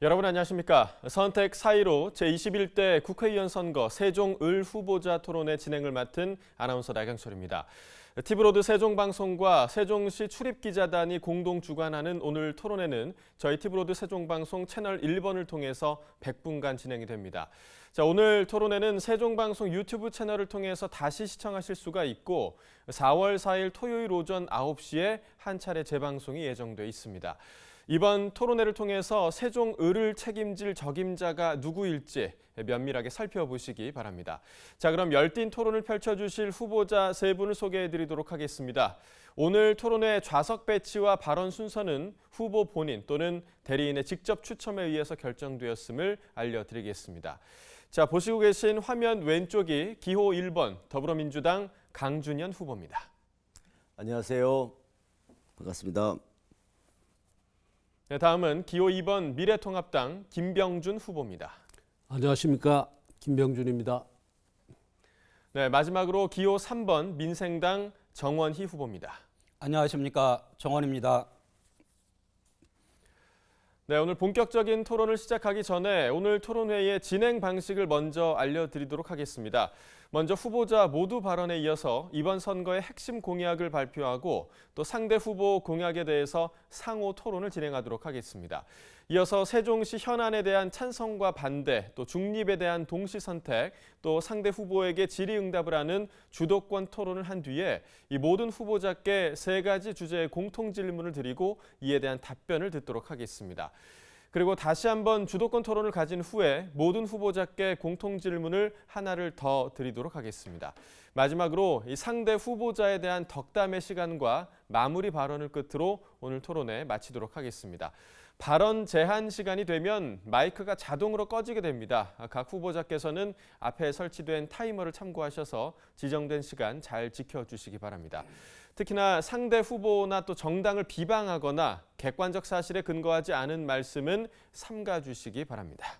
여러분 안녕하십니까? 선택 4.15 제21대 국회의원 선거 세종을 후보자 토론회 진행을 맡은 아나운서 나경철입니다. TV로드 세종방송과 세종시 출입기자단이 공동 주관하는 오늘 토론회는 저희 TV로드 세종방송 채널 1번을 통해서 100분간 진행이 됩니다. 자, 오늘 토론회는 세종방송 유튜브 채널을 통해서 다시 시청하실 수가 있고 4월 4일 토요일 오전 9시에 한 차례 재방송이 예정돼 있습니다. 이번 토론회를 통해서 세종을을 책임질 적임자가 누구일지 면밀하게 살펴보시기 바랍니다. 자, 그럼 열띤 토론을 펼쳐주실 후보자 세 분을 소개해드리도록 하겠습니다. 오늘 토론회 좌석 배치와 발언 순서는 후보 본인 또는 대리인의 직접 추첨에 의해서 결정되었음을 알려드리겠습니다. 자, 보시고 계신 화면 왼쪽이 기호 1번 더불어민주당 강준현 후보입니다. 안녕하세요. 반갑습니다. 네, 다음은 기호 2번 미래통합당 김병준 후보입니다. 안녕하십니까, 김병준입니다. 네, 마지막으로 기호 3번 민생당 정원희 후보입니다. 안녕하십니까, 정원입니다. 네, 오늘 본격적인 토론을 시작하기 전에 오늘 토론회의 진행 방식을 먼저 알려드리도록 하겠습니다. 먼저 후보자 모두 발언에 이어서 이번 선거의 핵심 공약을 발표하고 또 상대 후보 공약에 대해서 상호 토론을 진행하도록 하겠습니다. 이어서 세종시 현안에 대한 찬성과 반대, 또 중립에 대한 동시 선택, 또 상대 후보에게 질의응답을 하는 주도권 토론을 한 뒤에 이 모든 후보자께 세 가지 주제의 공통 질문을 드리고 이에 대한 답변을 듣도록 하겠습니다. 그리고 다시 한번 주도권 토론을 가진 후에 모든 후보자께 공통 질문을 하나를 더 드리도록 하겠습니다. 마지막으로 이 상대 후보자에 대한 덕담의 시간과 마무리 발언을 끝으로 오늘 토론회 마치도록 하겠습니다. 발언 제한 시간이 되면 마이크가 자동으로 꺼지게 됩니다. 각 후보자께서는 앞에 설치된 타이머를 참고하셔서 지정된 시간 잘 지켜주시기 바랍니다. 특히나 상대 후보나 또 정당을 비방하거나 객관적 사실에 근거하지 않은 말씀은 삼가주시기 바랍니다.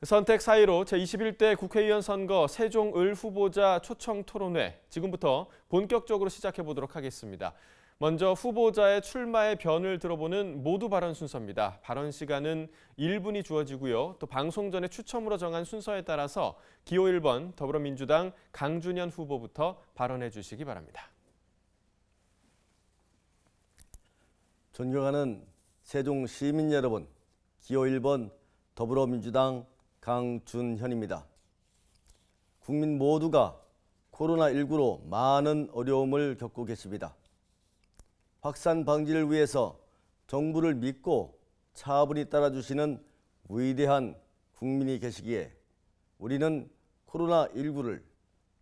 선택 4.15 제21대 국회의원 선거 세종을 후보자 초청 토론회 지금부터 본격적으로 시작해 보도록 하겠습니다. 먼저 후보자의 출마의 변을 들어보는 모두 발언 순서입니다. 발언 시간은 1분이 주어지고요. 또 방송 전에 추첨으로 정한 순서에 따라서 기호 1번 더불어민주당 강준현 후보부터 발언해 주시기 바랍니다. 존경하는 세종 시민 여러분, 기호 1번 더불어민주당 강준현입니다. 국민 모두가 코로나19로 많은 어려움을 겪고 계십니다. 확산 방지를 위해서 정부를 믿고 차분히 따라주시는 위대한 국민이 계시기에 우리는 코로나19를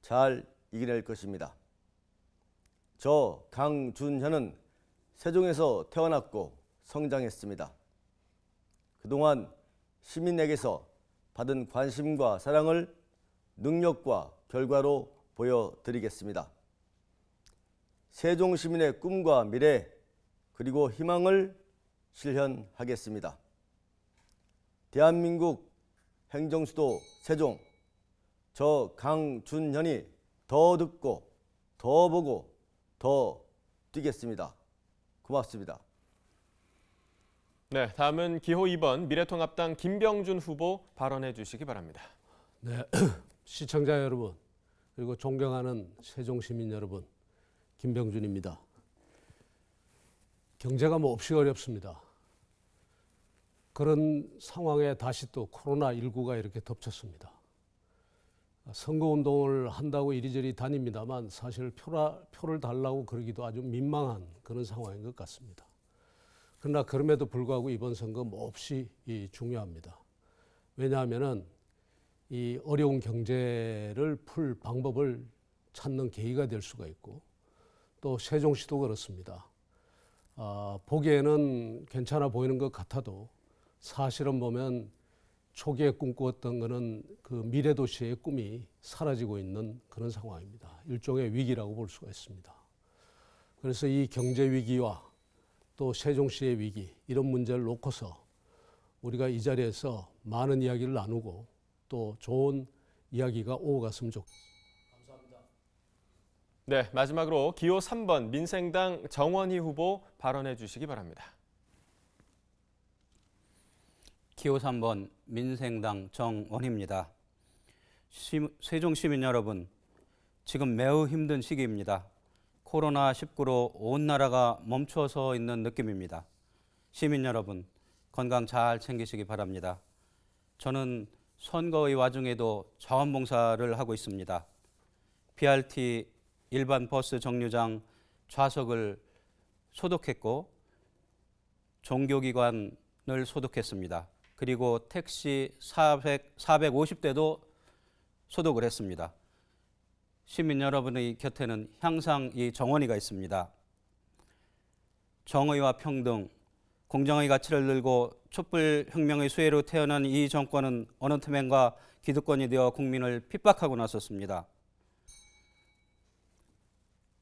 잘 이겨낼 것입니다. 저 강준현은 세종에서 태어났고 성장했습니다. 그동안 시민에게서 받은 관심과 사랑을 능력과 결과로 보여드리겠습니다. 세종 시민의 꿈과 미래 그리고 희망을 실현하겠습니다. 대한민국 행정수도 세종, 저 강준현이 더 듣고 더 보고 더 뛰겠습니다. 고맙습니다. 네, 다음은 기호 2번 미래통합당 김병준 후보 발언해 주시기 바랍니다. 네, 시청자 여러분, 그리고 존경하는 세종 시민 여러분, 김병준입니다. 경제가 몹시 어렵습니다. 그런 상황에 다시 또 코로나19가 이렇게 덮쳤습니다. 선거운동을 한다고 이리저리 다닙니다만 사실 표를 달라고 그러기도 아주 민망한 그런 상황인 것 같습니다. 그러나 그럼에도 불구하고 이번 선거 몹시 중요합니다. 왜냐하면은 이 어려운 경제를 풀 방법을 찾는 계기가 될 수가 있고 또 세종시도 그렇습니다. 보기에는 괜찮아 보이는 것 같아도 사실은 보면 초기에 꿈꾸었던 것은 그 미래도시의 꿈이 사라지고 있는 그런 상황입니다. 일종의 위기라고 볼 수가 있습니다. 그래서 이 경제 위기와 또 세종시의 위기 이런 문제를 놓고서 우리가 이 자리에서 많은 이야기를 나누고 또 좋은 이야기가 오갔으면 좋겠습니다. 네, 마지막으로 기호 3번 민생당 정원희 후보 발언해 주시기 바랍니다. 기호 3번 민생당 정원입니다. 세종 시민 여러분, 지금 매우 힘든 시기입니다. 코로나19로 온 나라가 멈춰서 있는 느낌입니다. 시민 여러분, 건강 잘 챙기시기 바랍니다. 저는 선거의 와중에도 자원봉사를 하고 있습니다. BRT 일반 버스 정류장 좌석을 소독했고 종교기관을 소독했습니다. 그리고 택시 450대도 소독을 했습니다. 시민 여러분의 곁에는 항상 이 정원이가 있습니다. 정의와 평등, 공정의 가치를 들고 촛불혁명의 수혜로 태어난 이 정권은 어느 틈엔가 기득권이 되어 국민을 핍박하고 나섰습니다.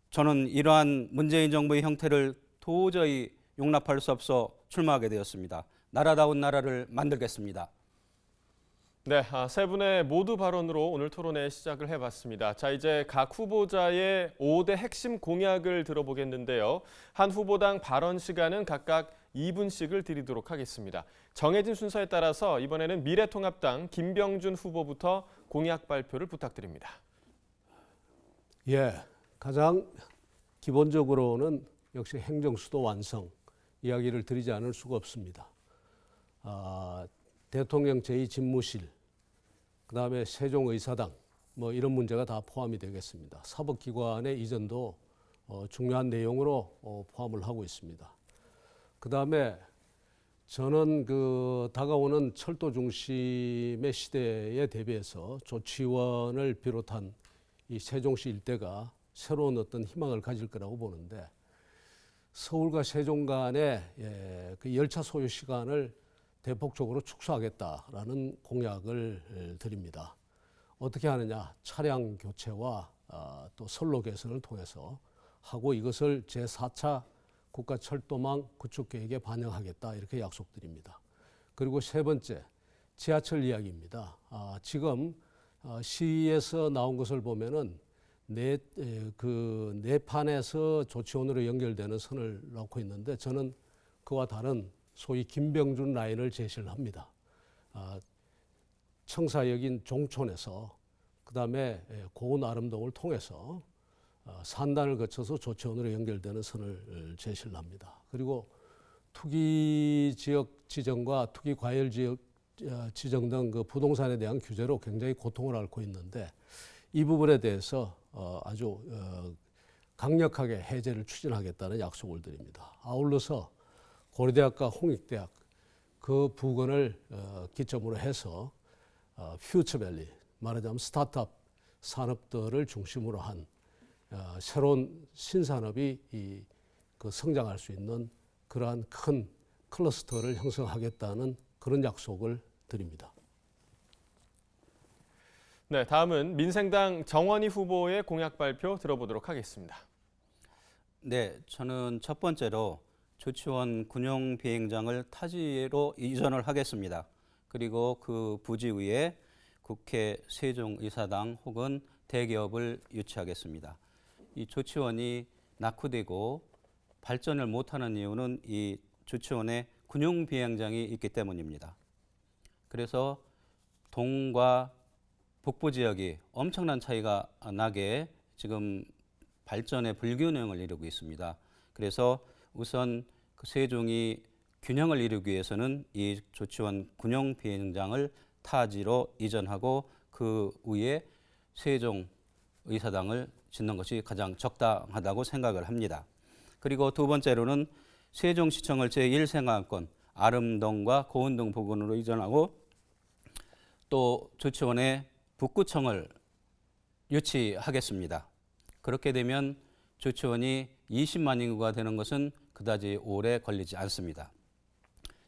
저는 이러한 문재인 정부의 형태를 도저히 용납할 수 없어 출마하게 되었습니다. 나라다운 나라를 만들겠습니다. 네, 세 분의 모두 발언으로 오늘 토론회 시작을 해봤습니다. 자, 이제 각 후보자의 5대 핵심 공약을 들어보겠는데요. 한 후보당 발언 시간은 각각 2분씩을 드리도록 하겠습니다. 정해진 순서에 따라서 이번에는 미래통합당 김병준 후보부터 공약 발표를 부탁드립니다. 예, 가장 기본적으로는 역시 행정수도 완성 이야기를 드리지 않을 수가 없습니다. 대통령 제2집무실, 그다음에 세종의사당 뭐 이런 문제가 다 포함이 되겠습니다. 사법기관의 이전도 중요한 내용으로 포함을 하고 있습니다. 그다음에 저는 그 다가오는 철도 중심의 시대에 대비해서 조치원을 비롯한 이 세종시 일대가 새로운 어떤 희망을 가질 거라고 보는데, 서울과 세종 간의 그 열차 소요 시간을 대폭적으로 축소하겠다라는 공약을 드립니다. 어떻게 하느냐? 차량 교체와 또 선로 개선을 통해서 하고, 이것을 제4차 국가철도망 구축 계획에 반영하겠다, 이렇게 약속드립니다. 그리고 세 번째, 지하철 이야기입니다. 지금 시에서 나온 것을 보면은 네 판에서 조치원으로 연결되는 선을 놓고 있는데, 저는 그와 다른 소위 김병준 라인을 제시를 합니다. 청사역인 종촌에서 그다음에 고운 아름동을 통해서 산단을 거쳐서 조치원으로 연결되는 선을 제시를 합니다. 그리고 투기 지역 지정과 투기 과열 지역 지정 등 그 부동산에 대한 규제로 굉장히 고통을 앓고 있는데, 이 부분에 대해서 아주 강력하게 해제를 추진하겠다는 약속을 드립니다. 아울러서 고려대학과 홍익대학 그 부근을 기점으로 해서 퓨처밸리, 말하자면 스타트업 산업들을 중심으로 한 새로운 신산업이 그 성장할 수 있는 그러한 큰 클러스터를 형성하겠다는 그런 약속을 드립니다. 네, 다음은 민생당 정원희 후보의 공약 발표 들어보도록 하겠습니다. 네, 저는 첫 번째로 조치원 군용 비행장을 타지로 이전을 하겠습니다. 그리고 그 부지 위에 국회 세종의사당 혹은 대기업을 유치하겠습니다. 이 조치원이 낙후되고 발전을 못하는 이유는 이 조치원에 군용 비행장이 있기 때문입니다. 그래서 동과 북부 지역이 엄청난 차이가 나게 지금 발전의 불균형을 이루고 있습니다. 그래서 우선 그 세종이 균형을 이루기 위해서는 이 조치원 군용 비행장을 타지로 이전하고 그 위에 세종 의사당을 짓는 것이 가장 적당하다고 생각을 합니다. 그리고 두 번째로는 세종시청을 제1생활권 아름동과 고운동 부근으로 이전하고, 또 조치원에 북구청을 유치하겠습니다. 그렇게 되면 조치원이 20만 인구가 되는 것은 그다지 오래 걸리지 않습니다.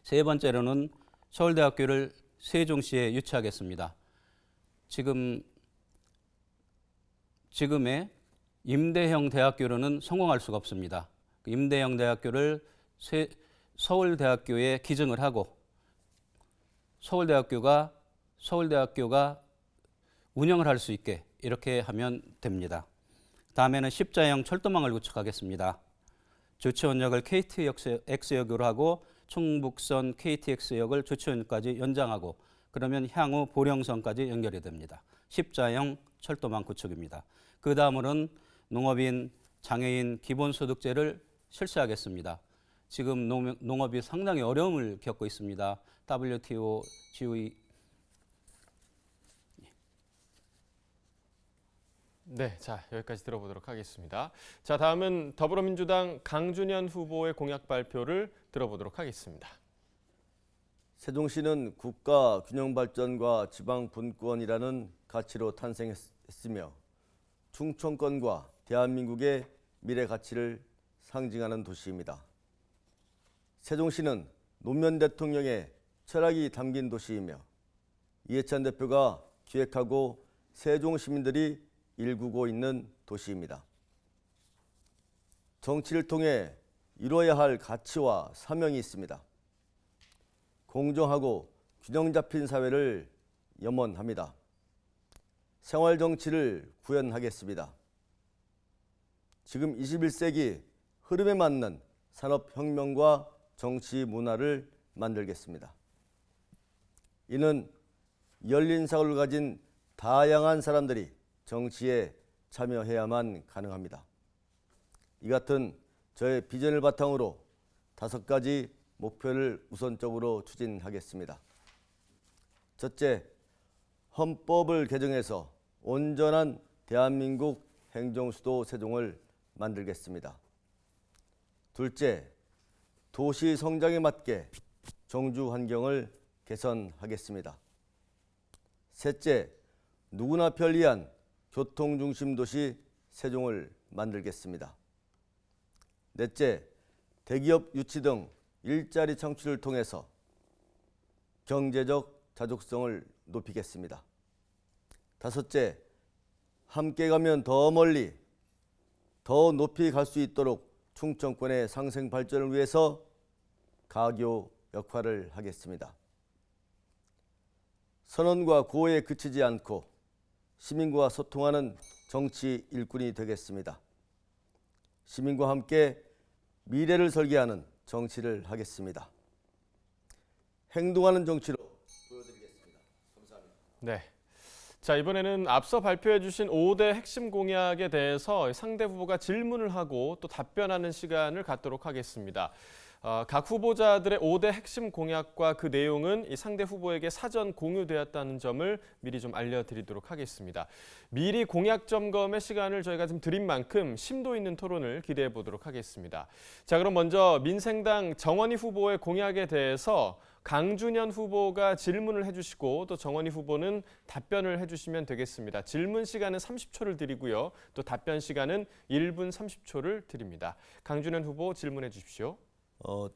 세 번째로는 서울대학교를 세종시에 유치하겠습니다. 지금의 임대형 대학교로는 성공할 수가 없습니다. 임대형 대학교를 서울대학교에 기증을 하고 서울대학교가 운영을 할 수 있게 이렇게 하면 됩니다. 다음에는 십자형 철도망을 구축하겠습니다. 조치원역을 KTX역으로 하고 충북선 KTX역을 조치원까지 연장하고 그러면 향후 보령선까지 연결이 됩니다. 십자형 철도망 구축입니다. 그 다음으로는 농업인, 장애인 기본소득제를 실시하겠습니다. 지금 농업이 상당히 어려움을 겪고 있습니다. WTO, GOE. 네, 자 여기까지 들어보도록 하겠습니다. 자 다음은 더불어민주당 강준현 후보의 공약 발표를 들어보도록 하겠습니다. 세종시는 국가 균형 발전과 지방 분권이라는 가치로 탄생했으며 충청권과 대한민국의 미래 가치를 상징하는 도시입니다. 세종시는 노무현 대통령의 철학이 담긴 도시이며 이해찬 대표가 기획하고 세종 시민들이 일구고 있는 도시입니다. 정치를 통해 이루어야 할 가치와 사명이 있습니다. 공정하고 균형 잡힌 사회를 염원합니다. 생활 정치를 구현하겠습니다. 지금 21세기 흐름에 맞는 산업혁명과 정치 문화를 만들겠습니다. 이는 열린 사고를 가진 다양한 사람들이 정치에 참여해야만 가능합니다. 이 같은 저의 비전을 바탕으로 5가지 목표를 우선적으로 추진하겠습니다. 첫째, 헌법을 개정해서 온전한 대한민국 행정수도 세종을 만들겠습니다. 둘째, 도시 성장에 맞게 정주 환경을 개선하겠습니다. 셋째, 누구나 편리한 교통중심 도시 세종을 만들겠습니다. 넷째, 대기업 유치 등 일자리 창출을 통해서 경제적 자족성을 높이겠습니다. 다섯째, 함께 가면 더 멀리, 더 높이 갈 수 있도록 충청권의 상생 발전을 위해서 가교 역할을 하겠습니다. 선언과 구호에 그치지 않고 시민과 소통하는 정치 일꾼이 되겠습니다. 시민과 함께 미래를 설계하는 정치를 하겠습니다. 행동하는 정치로 보여드리겠습니다. 감사합니다. 네. 자 이번에는 앞서 발표해 주신 5대 핵심 공약에 대해서 상대 후보가 질문을 하고 또 답변하는 시간을 갖도록 하겠습니다. 각 후보자들의 5대 핵심 공약과 그 내용은 이 상대 후보에게 사전 공유되었다는 점을 미리 좀 알려드리도록 하겠습니다. 미리 공약 점검의 시간을 저희가 좀 드린 만큼 심도 있는 토론을 기대해 보도록 하겠습니다. 자 그럼 먼저 민생당 정원희 후보의 공약에 대해서 강준현 후보가 질문을 해주시고 또 정원희 후보는 답변을 해주시면 되겠습니다. 질문 시간은 30초를 드리고요. 또 답변 시간은 1분 30초를 드립니다. 강준현 후보 질문해 주십시오.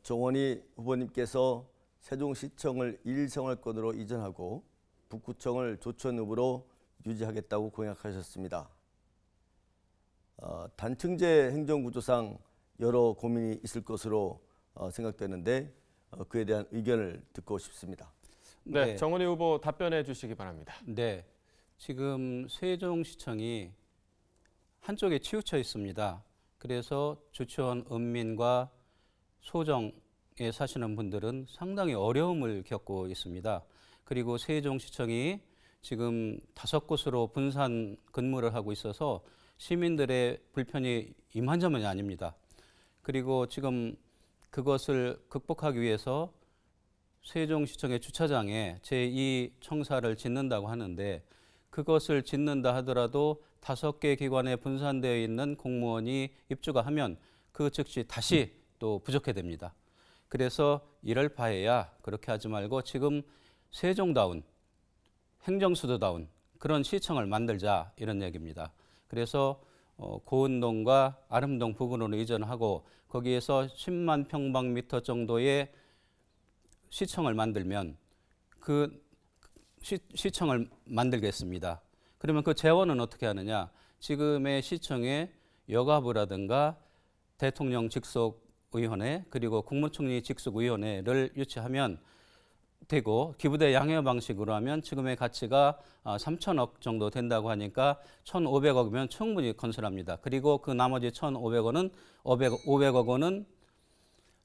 정원희 후보님께서 세종시청을 1생활권으로 이전하고 북구청을 조천읍으로 유지하겠다고 공약하셨습니다. 단층제 행정구조상 여러 고민이 있을 것으로 생각되는데 그에 대한 의견을 듣고 싶습니다. 네, 정원희 후보 답변해 주시기 바랍니다. 네, 지금 세종시청이 한쪽에 치우쳐 있습니다. 그래서 조치원 은민과 소정에 사시는 분들은 상당히 어려움을 겪고 있습니다. 그리고 세종시청이 지금 5곳으로 분산 근무를 하고 있어서 시민들의 불편이 이만저만이 아닙니다. 그리고 지금 그것을 극복하기 위해서 세종시청의 주차장에 제2청사를 짓는다고 하는데 그것을 짓는다 하더라도 5개 기관에 분산되어 있는 공무원이 입주가 하면 그 즉시 다시 또 부족해 됩니다. 그래서 이럴 바에야 그렇게 하지 말고 지금 세종다운, 행정수도다운 그런 시청을 만들자 이런 얘기입니다. 그래서 고은동과 아름동 부근으로 이전하고 거기에서 10만 평방미터 정도의 시청을 만들면 그 시청을 만들겠습니다. 그러면 그 재원은 어떻게 하느냐? 지금의 시청에 여가부라든가 대통령 직속위원회 그리고 국무총리 직속위원회를 유치하면 되고 기부대 양회 방식으로 하면 지금의 가치가 3천억 정도 된다고 하니까 1,500억이면 충분히 건설합니다. 그리고 그 나머지 1,500억은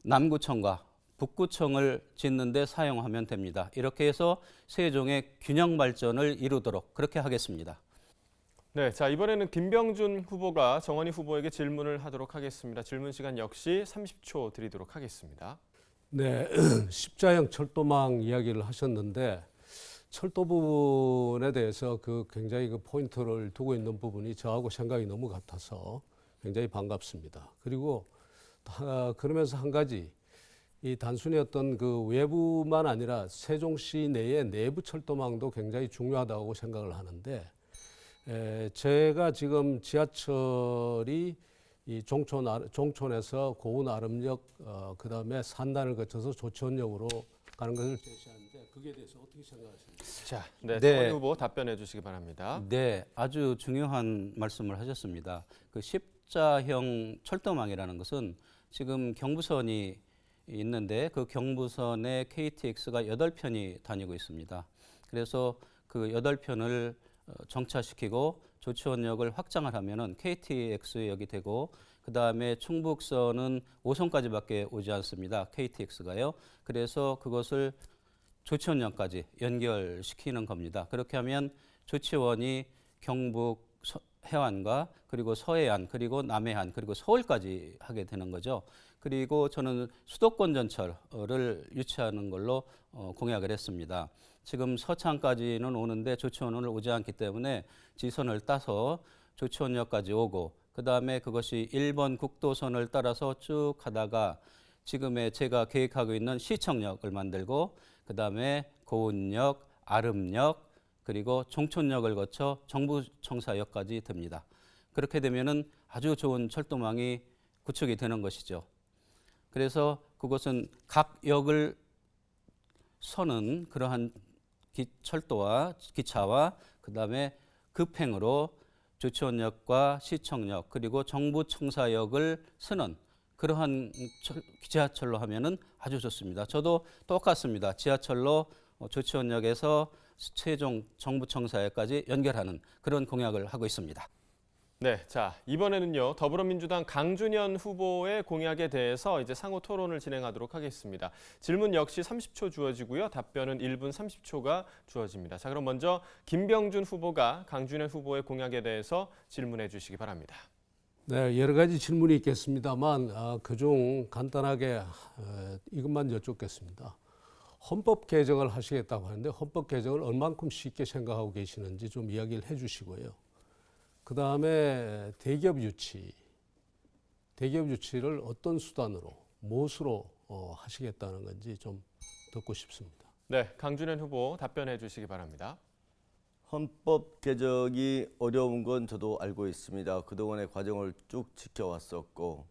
남구청과 북구청을 짓는 데 사용하면 됩니다. 이렇게 해서 세종의 균형 발전을 이루도록 그렇게 하겠습니다. 네, 자 이번에는 김병준 후보가 정원희 후보에게 질문을 하도록 하겠습니다. 질문 시간 역시 30초 드리도록 하겠습니다. 네, 십자형 철도망 이야기를 하셨는데 철도 부분에 대해서 굉장히 포인트를 두고 있는 부분이 저하고 생각이 너무 같아서 굉장히 반갑습니다. 그리고 그러면서 한 가지 이 단순히 어떤 외부만 아니라 세종시 내의 내부 철도망도 굉장히 중요하다고 생각을 하는데 제가 지금 지하철이 이 종촌에서 고운 아름역 그다음에 산단을 거쳐서 조치원역으로 가는 것을 제시하는데 그게 대해서 어떻게 생각하십니까? 자, 네, 네. 정원희 후보 답변해 주시기 바랍니다. 네, 아주 중요한 말씀을 하셨습니다. 그 십자형 철도망이라는 것은 지금 경부선이 있는데 그 경부선에 KTX가 8편이 다니고 있습니다. 그래서 그 8편을 정차시키고 조치원역을 확장을 하면은 KTX역이 되고 그 다음에 충북선은 5선까지밖에 오지 않습니다. KTX가요. 그래서 그것을 조치원역까지 연결시키는 겁니다. 그렇게 하면 조치원이 경북 해안과 그리고 서해안 그리고 남해안 그리고 서울까지 하게 되는 거죠. 그리고 저는 수도권 전철을 유치하는 걸로 공약을 했습니다. 지금 서창까지는 오는데 조치원을 오지 않기 때문에 지선을 따서 조치원역까지 오고 그 다음에 그것이 1번 국도선을 따라서 쭉 가다가 지금의 제가 계획하고 있는 시청역을 만들고 그 다음에 고운역, 아름역 그리고 종촌역을 거쳐 정부청사역까지 됩니다. 그렇게 되면은 아주 좋은 철도망이 구축이 되는 것이죠. 그래서 그것은 각 역을 서는 그러한 철도와 기차와 그다음에 급행으로 조치원역과 시청역 그리고 정부청사역을 쓰는 그러한 지하철로 하면은 아주 좋습니다. 저도 똑같습니다. 지하철로 조치원역에서 세종 정부청사역까지 연결하는 그런 공약을 하고 있습니다. 네, 자 이번에는요 더불어민주당 강준현 후보의 공약에 대해서 이제 상호 토론을 진행하도록 하겠습니다. 질문 역시 30초 주어지고요, 답변은 1분 30초가 주어집니다. 자 그럼 먼저 김병준 후보가 강준현 후보의 공약에 대해서 질문해 주시기 바랍니다. 네, 여러 가지 질문이 있겠습니다만 그중 간단하게 이것만 여쭙겠습니다. 헌법 개정을 하시겠다고 하는데 헌법 개정을 얼만큼 쉽게 생각하고 계시는지 좀 이야기를 해주시고요. 그 다음에 대기업 유치를 어떤 수단으로, 무엇으로 하시겠다는 건지 좀 듣고 싶습니다. 네, 강준현 후보 답변해 주시기 바랍니다. 헌법 개정이 어려운 건 저도 알고 있습니다. 그동안의 과정을 쭉 지켜왔었고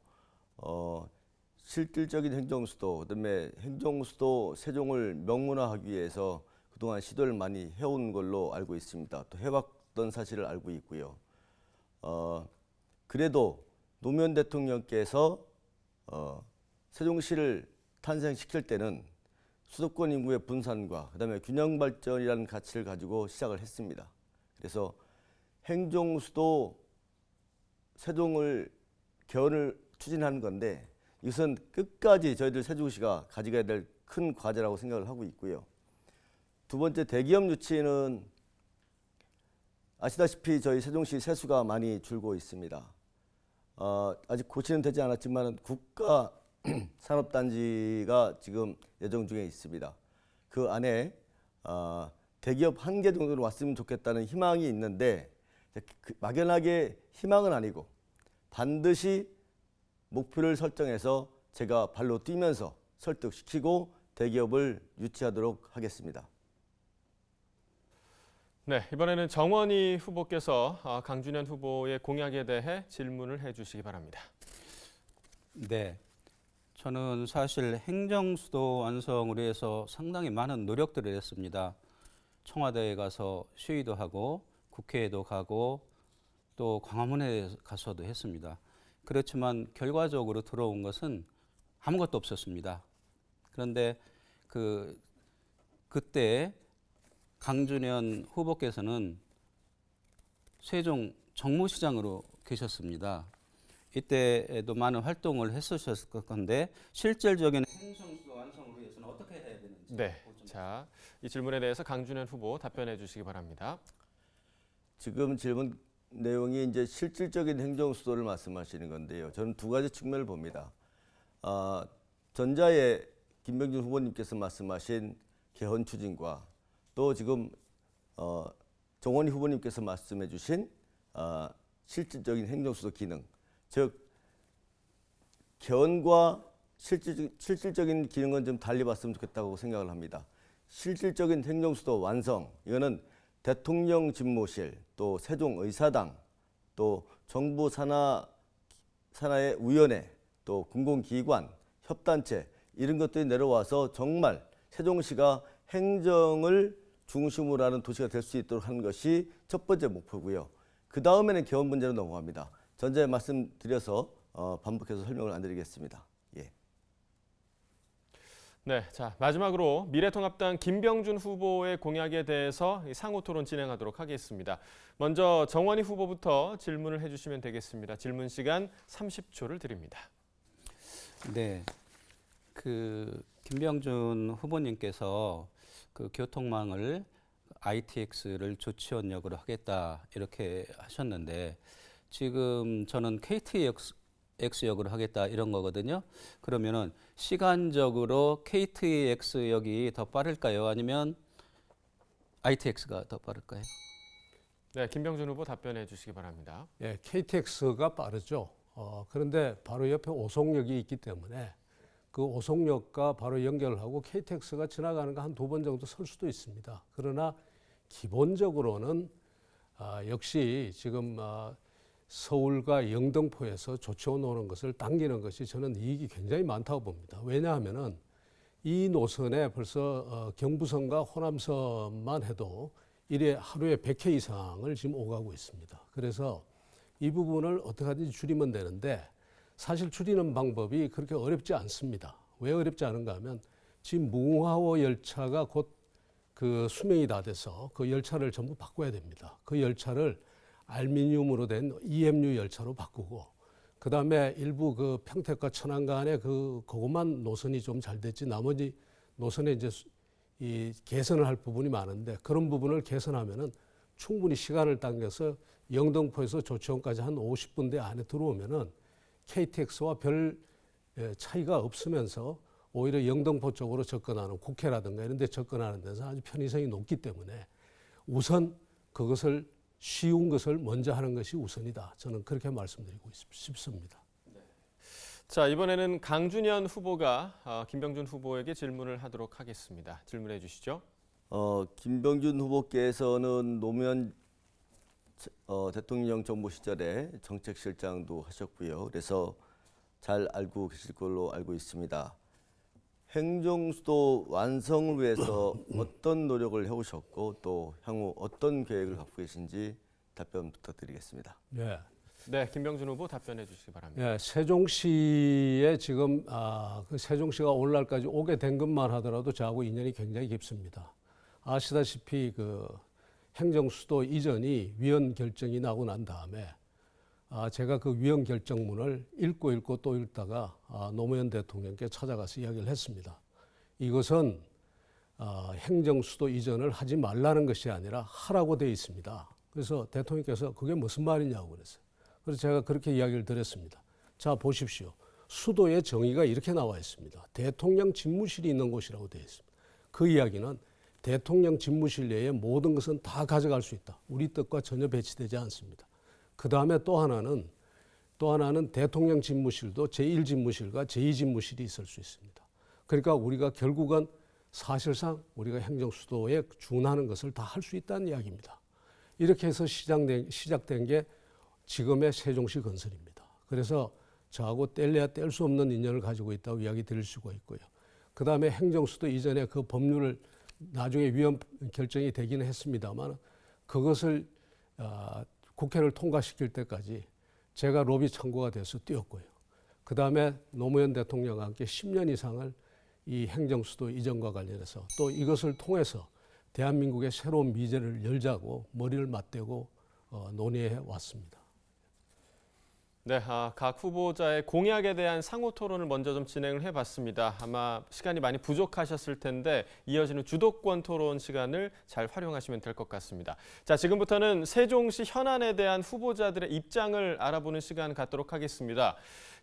실질적인 행정수도, 그다음에 행정수도 세종을 명문화하기 위해서 그동안 시도를 많이 해온 걸로 알고 있습니다. 또 해왔던 사실을 알고 있고요. 그래도 노무현 대통령께서 세종시를 탄생시킬 때는 수도권 인구의 분산과 그다음에 균형 발전이라는 가치를 가지고 시작을 했습니다. 그래서 행정수도 세종을 개헌을 추진하는 건데 이것은 끝까지 저희들 세종시가 가져가야 될 큰 과제라고 생각을 하고 있고요. 두 번째, 대기업 유치는 아시다시피 저희 세종시 세수가 많이 줄고 있습니다. 아직 고치는 되지 않았지만 국가 산업단지가 지금 예정 중에 있습니다. 그 안에 대기업 1개 정도로 왔으면 좋겠다는 희망이 있는데 막연하게 희망은 아니고 반드시 목표를 설정해서 제가 발로 뛰면서 설득시키고 대기업을 유치하도록 하겠습니다. 네, 이번에는 정원희 후보께서 강준현 후보의 공약에 대해 질문을 해 주시기 바랍니다. 네, 저는 사실 행정수도 완성을 위해서 상당히 많은 노력들을 했습니다. 청와대에 가서 시위도 하고 국회에도 가고 또 광화문에 가서도 했습니다. 그렇지만 결과적으로 들어온 것은 아무것도 없었습니다. 그런데 그때 강준현 후보께서는 세종 정무시장으로 계셨습니다. 이때에도 많은 활동을 했으셨을 건데 실질적인 행정수도 완성을 위해서는 어떻게 해야 되는지. 네. 자, 이 질문에 대해서 강준현 후보 답변해 주시기 바랍니다. 지금 질문 내용이 이제 실질적인 행정 수도를 말씀하시는 건데요. 저는 두 가지 측면을 봅니다. 전자의 김병준 후보님께서 말씀하신 개헌 추진과 또 지금 정원희 후보님께서 말씀해주신 실질적인 행정 수도 기능, 즉 개헌과 실질적인 기능은 좀 달리 봤으면 좋겠다고 생각을 합니다. 실질적인 행정 수도 완성, 이거는 대통령 집무실, 또 세종의사당, 또 정부 산하의 위원회, 또 공공기관, 협단체 이런 것들이 내려와서 정말 세종시가 행정을 중심으로 하는 도시가 될 수 있도록 하는 것이 첫 번째 목표고요. 그 다음에는 개헌 문제로 넘어갑니다. 전자에 말씀드려서 반복해서 설명을 안 드리겠습니다. 예. 네, 자 마지막으로 미래통합당 김병준 후보의 공약에 대해서 상호 토론 진행하도록 하겠습니다. 먼저 정원희 후보부터 질문을 해주시면 되겠습니다. 질문 시간 30초를 드립니다. 네, 그 김병준 후보님께서 그 교통망을 ITX를 조치원역으로 하겠다 이렇게 하셨는데 지금 저는 KTX역으로 하겠다 이런 거거든요. 그러면은 시간적으로 KTX역이 더 빠를까요? 아니면 ITX가 더 빠를까요? 네, 김병준 후보 답변해 주시기 바랍니다. 예, KTX가 빠르죠. 그런데 바로 옆에 오송역이 있기 때문에 그 오송역과 바로 연결을 하고 KTX가 지나가는 거 한 두 번 정도 설 수도 있습니다. 그러나 기본적으로는 역시 지금 서울과 영등포에서 조치원 오는 것을 당기는 것이 저는 이익이 굉장히 많다고 봅니다. 왜냐하면은 이 노선에 벌써 경부선과 호남선만 해도 일에 하루에 100회 이상을 지금 오가고 있습니다. 그래서 이 부분을 어떻게 하든지 줄이면 되는데 사실 줄이는 방법이 그렇게 어렵지 않습니다. 왜 어렵지 않은가 하면 지금 무궁화호 열차가 곧 그 수명이 다 돼서 그 열차를 전부 바꿔야 됩니다. 그 열차를 알미늄으로 된 EMU 열차로 바꾸고 그 다음에 일부 그 평택과 천안 간에 그것만 노선이 좀 잘 됐지 나머지 노선에 이제 이 개선을 할 부분이 많은데 그런 부분을 개선하면은 충분히 시간을 당겨서 영등포에서 조치원까지 한 50분대 안에 들어오면은 KTX와 별 차이가 없으면서 오히려 영등포 쪽으로 접근하는 국회라든가 이런 데 접근하는 데서 아주 편의성이 높기 때문에 우선 그것을 쉬운 것을 먼저 하는 것이 우선이다. 저는 그렇게 말씀드리고 싶습니다. 자, 이번에는 강준현 후보가 김병준 후보에게 질문을 하도록 하겠습니다. 질문해 주시죠. 김병준 후보께서는 노무현 대통령 정부 시절에 정책실장도 하셨고요. 그래서 잘 알고 계실 걸로 알고 있습니다. 행정수도 완성을 위해서 어떤 노력을 해오셨고 또 향후 어떤 계획을 갖고 계신지 답변 부탁드리겠습니다. 네. 네, 김병준 후보 답변해 주시기 바랍니다. 네, 세종시에 지금 그 세종시가 오늘날까지 오게 된 것만 하더라도 저하고 인연이 굉장히 깊습니다. 아시다시피 그 행정수도 이전이 위헌 결정이 나고 난 다음에 제가 그 위헌 결정문을 읽고 또 읽다가 노무현 대통령께 찾아가서 이야기를 했습니다. 이것은 행정수도 이전을 하지 말라는 것이 아니라 하라고 되어 있습니다. 그래서 대통령께서 그게 무슨 말이냐고 그랬어요. 그래서 제가 그렇게 이야기를 드렸습니다. 자, 보십시오. 수도의 정의가 이렇게 나와 있습니다. 대통령 집무실이 있는 곳이라고 되어 있습니다. 그 이야기는 대통령 집무실 내에 모든 것은 다 가져갈 수 있다. 우리 뜻과 전혀 배치되지 않습니다. 그 다음에 또 하나는 대통령 집무실도 제1집무실과 제2집무실이 있을 수 있습니다. 그러니까 우리가 결국은 사실상 우리가 행정수도에 준하는 것을 다 할 수 있다는 이야기입니다. 이렇게 해서 시작된 게 지금의 세종시 건설입니다. 그래서 저하고 뗄래야 뗄 수 없는 인연을 가지고 있다고 이야기 드릴 수가 있고요. 그 다음에 행정수도 이전에 그 법률을 나중에 위헌 결정이 되기는 했습니다만 그것을 국회를 통과시킬 때까지 제가 로비 창구가 돼서 뛰었고요. 그 다음에 노무현 대통령과 함께 10년 이상을 이 행정수도 이전과 관련해서 또 이것을 통해서 대한민국의 새로운 미래를 열자고 머리를 맞대고 논의해 왔습니다. 네, 각 후보자의 공약에 대한 상호 토론을 먼저 좀 진행을 해봤습니다. 아마 시간이 많이 부족하셨을 텐데 이어지는 주도권 토론 시간을 잘 활용하시면 될 것 같습니다. 자, 지금부터는 세종시 현안에 대한 후보자들의 입장을 알아보는 시간 갖도록 하겠습니다.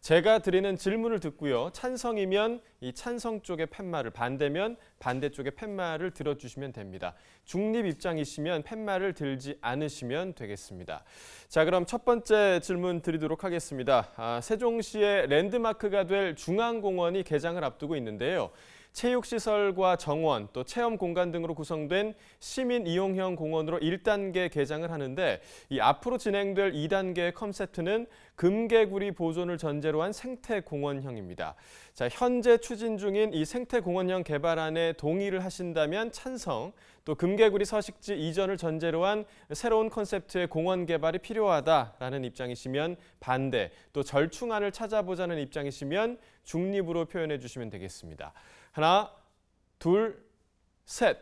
제가 드리는 질문을 듣고요. 찬성이면 이 찬성 쪽의 팻말을, 반대면 반대 쪽의 팻말을 들어주시면 됩니다. 중립 입장이시면 팻말을 들지 않으시면 되겠습니다. 자, 그럼 첫 번째 질문 드리도록 하겠습니다. 세종시의 랜드마크가 될 중앙공원이 개장을 앞두고 있는데요. 체육시설과 정원, 또 체험공간 등으로 구성된 시민 이용형 공원으로 1단계 개장을 하는데 이 앞으로 진행될 2단계의 컨셉트는 금개구리 보존을 전제로 한 생태공원형입니다. 자, 현재 추진 중인 이 생태공원형 개발안에 동의를 하신다면 찬성, 또 금개구리 서식지 이전을 전제로 한 새로운 컨셉트의 공원 개발이 필요하다라는 입장이시면 반대, 또 절충안을 찾아보자는 입장이시면 중립으로 표현해 주시면 되겠습니다. 하나, 둘, 셋.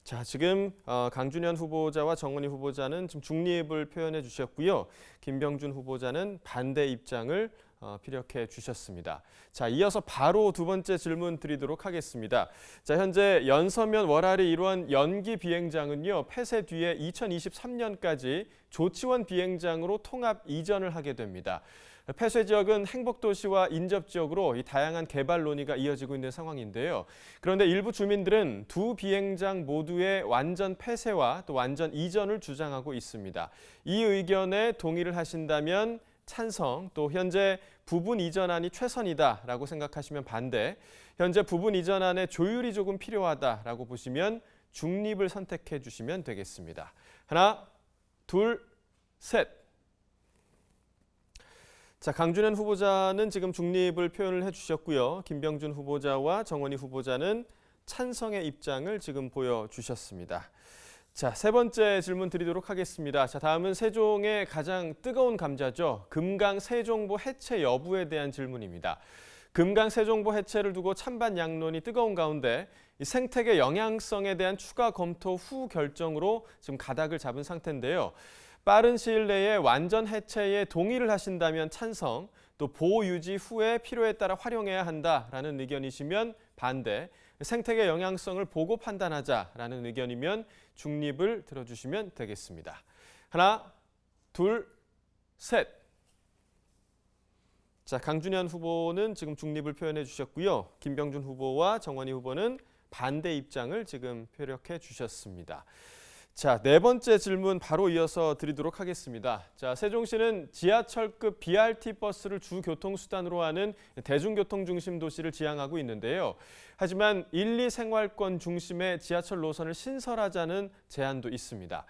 자, 지금 강준현 후보자와 정원희 후보자는 지금 중립을 표현해 주셨고요. 김병준 후보자는 반대 입장을 피력해 주셨습니다. 자, 이어서 바로 두 번째 질문 드리도록 하겠습니다. 자, 현재 연서면 월할이 이루한 연기 비행장은요, 폐쇄 뒤에 2023년까지 조치원 비행장으로 통합 이전을 하게 됩니다. 폐쇄 지역은 행복도시와 인접지역으로 이 다양한 개발 논의가 이어지고 있는 상황인데요. 그런데 일부 주민들은 두 비행장 모두의 완전 폐쇄와 또 완전 이전을 주장하고 있습니다. 이 의견에 동의를 하신다면 찬성, 또 현재 부분 이전안이 최선이다라고 생각하시면 반대, 현재 부분 이전안의 조율이 조금 필요하다라고 보시면 중립을 선택해 주시면 되겠습니다. 하나, 둘, 셋. 자, 강준현 후보자는 지금 중립을 표현을 해주셨고요. 김병준 후보자와 정원희 후보자는 찬성의 입장을 지금 보여주셨습니다. 자, 세 번째 질문 드리도록 하겠습니다. 자, 다음은 세종의 가장 뜨거운 감자죠. 금강 세종보 해체 여부에 대한 질문입니다. 금강 세종보 해체를 두고 찬반 양론이 뜨거운 가운데 이 생태계 영향성에 대한 추가 검토 후 결정으로 지금 가닥을 잡은 상태인데요. 빠른 시일 내에 완전 해체에 동의를 하신다면 찬성, 또 보호 유지 후에 필요에 따라 활용해야 한다라는 의견이시면 반대, 생태계 영향성을 보고 판단하자라는 의견이면 중립을 들어주시면 되겠습니다. 하나, 둘, 셋. 자, 강준현 후보는 지금 중립을 표현해 주셨고요. 김병준 후보와 정원희 후보는 반대 입장을 지금 표력해 주셨습니다. 자, 네 번째 질문 바로 이어서 드리도록 하겠습니다. 자, 세종시는 지하철급 BRT 버스를 주 교통수단으로 하는 대중교통 중심 도시를 지향하고 있는데요. 하지만 1, 2 생활권 중심의 지하철 노선을 신설하자는 제안도 있습니다.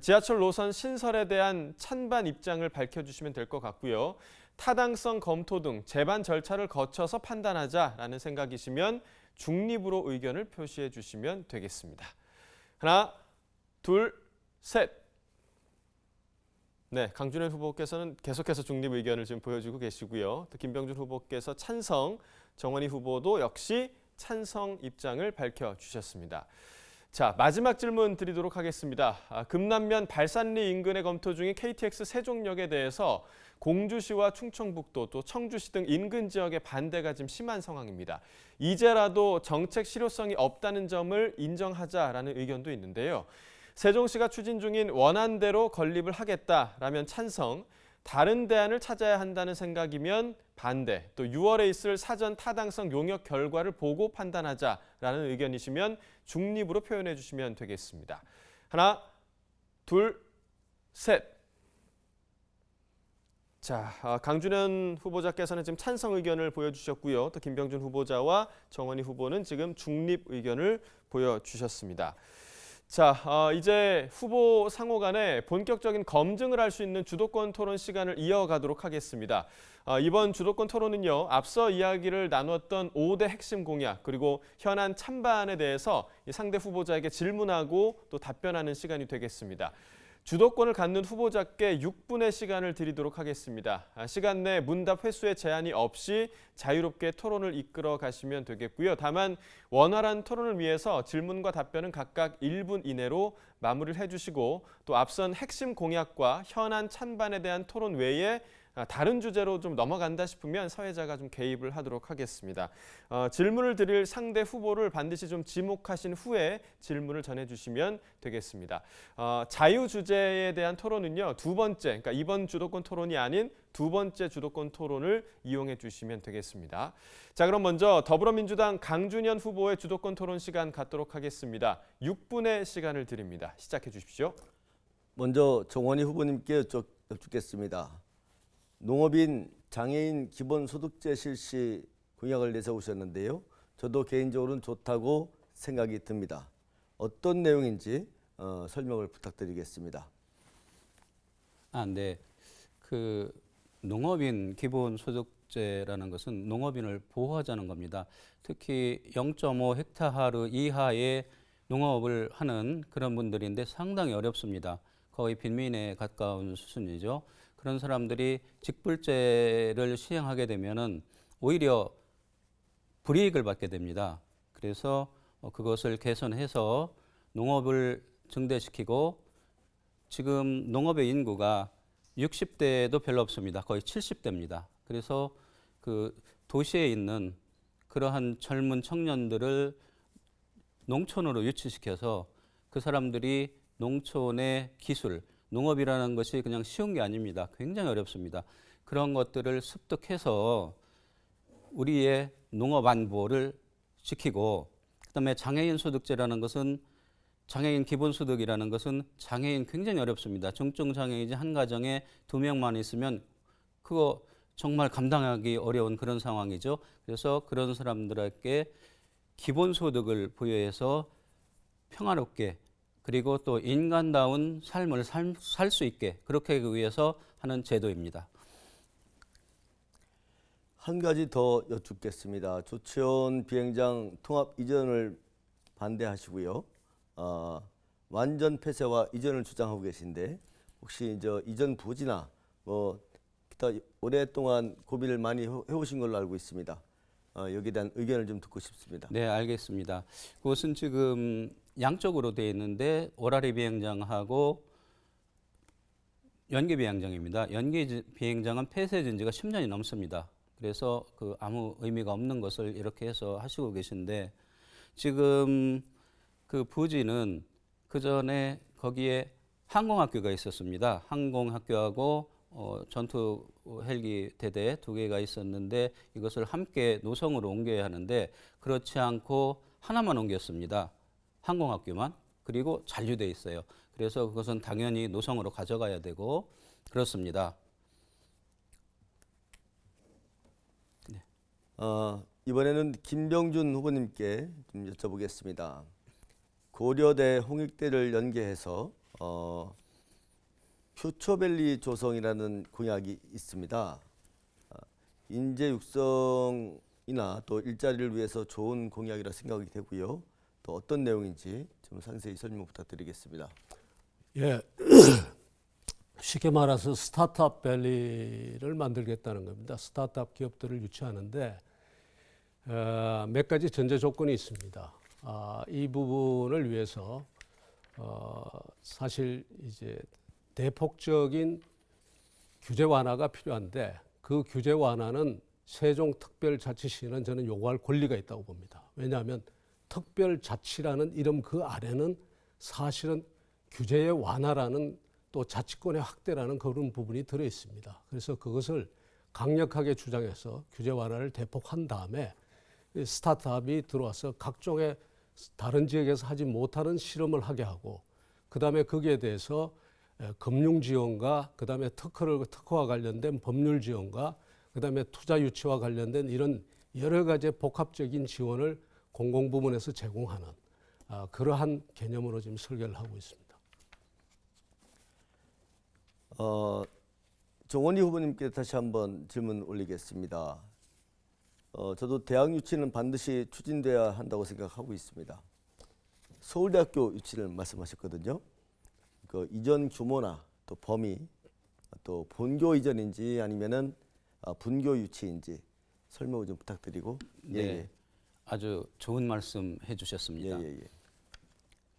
지하철 노선 신설에 대한 찬반 입장을 밝혀주시면 될 것 같고요. 타당성 검토 등 제반 절차를 거쳐서 판단하자라는 생각이시면 중립으로 의견을 표시해 주시면 되겠습니다. 하나, 둘, 셋. 네, 강준현 후보께서는 계속해서 중립 의견을 지금 보여주고 계시고요. 또 김병준 후보께서 찬성, 정원희 후보도 역시 찬성 입장을 밝혀주셨습니다. 자, 마지막 질문 드리도록 하겠습니다. 금남면 발산리 인근에 검토 중인 KTX 세종역에 대해서 공주시와 충청북도 또 청주시 등 인근 지역의 반대가 지금 심한 상황입니다. 이제라도 정책 실효성이 없다는 점을 인정하자라는 의견도 있는데요. 세종시가 추진 중인 원안대로 건립을 하겠다라면 찬성, 다른 대안을 찾아야 한다는 생각이면 반대, 또 6월에 있을 사전 타당성 용역 결과를 보고 판단하자라는 의견이시면 중립으로 표현해 주시면 되겠습니다. 하나, 둘, 셋. 자, 강준현 후보자께서는 지금 찬성 의견을 보여주셨고요. 또 김병준 후보자와 정원희 후보는 지금 중립 의견을 보여주셨습니다. 자, 이제 후보 상호 간에 본격적인 검증을 할 수 있는 주도권 토론 시간을 이어가도록 하겠습니다. 이번 주도권 토론은요, 앞서 이야기를 나눴던 5대 핵심 공약 그리고 현안 찬반에 대해서 상대 후보자에게 질문하고 또 답변하는 시간이 되겠습니다. 주도권을 갖는 후보자께 6분의 시간을 드리도록 하겠습니다. 시간 내 문답 횟수에 제한이 없이 자유롭게 토론을 이끌어 가시면 되겠고요. 다만 원활한 토론을 위해서 질문과 답변은 각각 1분 이내로 마무리를 해주시고 또 앞선 핵심 공약과 현안 찬반에 대한 토론 외에 다른 주제로 좀 넘어간다 싶으면 사회자가 좀 개입을 하도록 하겠습니다. 질문을 드릴 상대 후보를 반드시 좀 지목하신 후에 질문을 전해주시면 되겠습니다. 자유 주제에 대한 토론은요, 두 번째, 그러니까 이번 주도권 토론이 아닌 두 번째 주도권 토론을 이용해 주시면 되겠습니다. 자, 그럼 먼저 더불어민주당 강준현 후보의 주도권 토론 시간 갖도록 하겠습니다. 6분의 시간을 드립니다. 시작해 주십시오. 먼저 정원희 후보님께 여쭙겠습니다. 농업인, 장애인 기본소득제 실시 공약을 내세우셨는데요. 저도 개인적으로는 좋다고 생각이 듭니다. 어떤 내용인지 설명을 부탁드리겠습니다. 네. 그 농업인 기본소득제라는 것은 농업인을 보호하자는 겁니다. 특히 0.5 헥타르 이하의 농업을 하는 그런 분들인데 상당히 어렵습니다. 거의 빈민에 가까운 수준이죠. 그런 사람들이 직불제를 시행하게 되면은 오히려 불이익을 받게 됩니다. 그래서 그것을 개선해서 농업을 증대시키고 지금 농업의 인구가 60대도 별로 없습니다. 거의 70대입니다. 그래서 그 도시에 있는 그러한 젊은 청년들을 농촌으로 유치시켜서 그 사람들이 농촌의 기술, 농업이라는 것이 그냥 쉬운 게 아닙니다. 굉장히 어렵습니다. 그런 것들을 습득해서 우리의 농업 안보를 지키고 그다음에 장애인 소득제라는 것은 장애인 기본소득이라는 것은 장애인 굉장히 어렵습니다. 중증 장애인이 한 가정에 2명만 있으면 그거 정말 감당하기 어려운 그런 상황이죠. 그래서 그런 사람들에게 기본소득을 부여해서 평화롭게 그리고 또 인간다운 삶을 살 수 있게 그렇게 하기 위해서 하는 제도입니다. 한 가지 더 여쭙겠습니다. 조치원 비행장 통합 이전을 반대하시고요. 완전 폐쇄와 이전을 주장하고 계신데 혹시 이전 부지나 기타 오랫동안 고민을 많이 해오신 걸로 알고 있습니다. 여기에 대한 의견을 좀 듣고 싶습니다. 네, 알겠습니다. 그것은 지금 양쪽으로 되어 있는데 오라리 비행장하고 연기 비행장입니다. 연기 비행장은 폐쇄된 지가 10년이 넘습니다. 그래서 아무 의미가 없는 것을 이렇게 해서 하시고 계신데 지금 그 부지는 그 전에 거기에 항공학교가 있었습니다. 항공학교하고 전투 헬기 대대 2개가 있었는데 이것을 함께 노성으로 옮겨야 하는데 그렇지 않고 하나만 옮겼습니다. 항공학교만. 그리고 잔류돼 있어요. 그래서 그것은 당연히 노성으로 가져가야 되고 그렇습니다. 네. 이번에는 김병준 후보님께 좀 여쭤보겠습니다. 고려대 홍익대를 연계해서 퓨처밸리 조성이라는 공약이 있습니다. 인재 육성이나 또 일자리를 위해서 좋은 공약이라 생각이 되고요. 또 어떤 내용인지 좀 상세히 설명 부탁드리겠습니다. 예, 쉽게 말해서 스타트업 밸리를 만들겠다는 겁니다. 스타트업 기업들을 유치하는데 몇 가지 전제 조건이 있습니다. 이 부분을 위해서 사실 이제 대폭적인 규제 완화가 필요한데 그 규제 완화는 세종특별자치시는 저는 요구할 권리가 있다고 봅니다. 왜냐하면 특별자치라는 이름 그 아래는 사실은 규제의 완화라는 또 자치권의 확대라는 그런 부분이 들어 있습니다. 그래서 그것을 강력하게 주장해서 규제 완화를 대폭한 다음에 스타트업이 들어와서 각종의 다른 지역에서 하지 못하는 실험을 하게 하고 그다음에 거기에 대해서 금융 지원과 그다음에 특허와 관련된 법률 지원과 그다음에 투자 유치와 관련된 이런 여러 가지 복합적인 지원을 공공부문에서 제공하는 그러한 개념으로 지금 설계를 하고 있습니다. 정원희 후보님께 다시 한번 질문 올리겠습니다. 저도 대학 유치는 반드시 추진돼야 한다고 생각하고 있습니다. 서울대학교 유치를 말씀하셨거든요. 그 이전 규모나 또 범위, 또 본교 이전인지 아니면은 분교 유치인지 설명을 좀 부탁드리고. 네, 아주 좋은 말씀 해주셨습니다.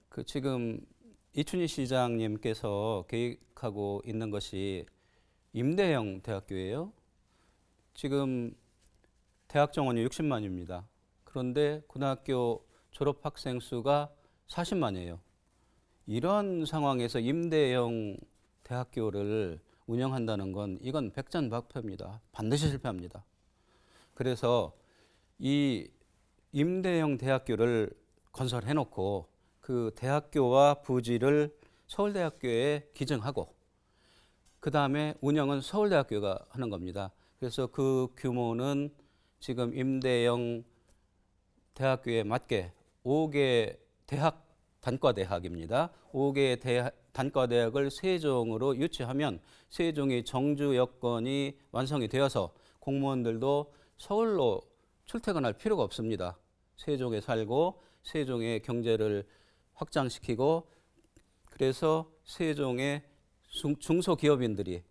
그 지금 이춘희 시장님께서 계획하고 있는 것이 임대형 대학교예요. 지금 대학 정원이 60만입니다. 그런데 고등학교 졸업 학생 수가 40만이에요. 이런 상황에서 임대형 대학교를 운영한다는 건 이건 백전백패입니다. 반드시 실패합니다. 그래서 이 임대형 대학교를 건설해놓고 그 대학교와 부지를 서울대학교에 기증하고 그 다음에 운영은 서울대학교가 하는 겁니다. 그래서 그 규모는 지금 임대형 대학교에 맞게 5개 대학 단과대학입니다. 5개 단과대학을 세종으로 유치하면 세종이 정주 여건이 완성이 되어서 공무원들도 서울로 출퇴근할 필요가 없습니다. 세종에 살고 세종의 경제를 확장시키고 그래서 세종의 중소기업인들이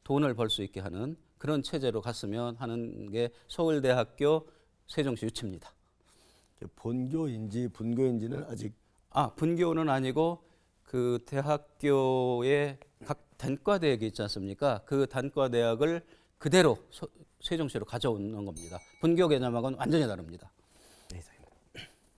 돈을 벌 수 있게 하는 그런 체제로 갔으면 하는 게 서울대학교 세종시 유치입니다. 본교인지 분교인지는 아직 분교는 아니고 그 대학교의 각 단과대학이 있지 않습니까? 그 단과대학을 그대로 세종시로 가져오는 겁니다. 분교 개념하고는 완전히 다릅니다.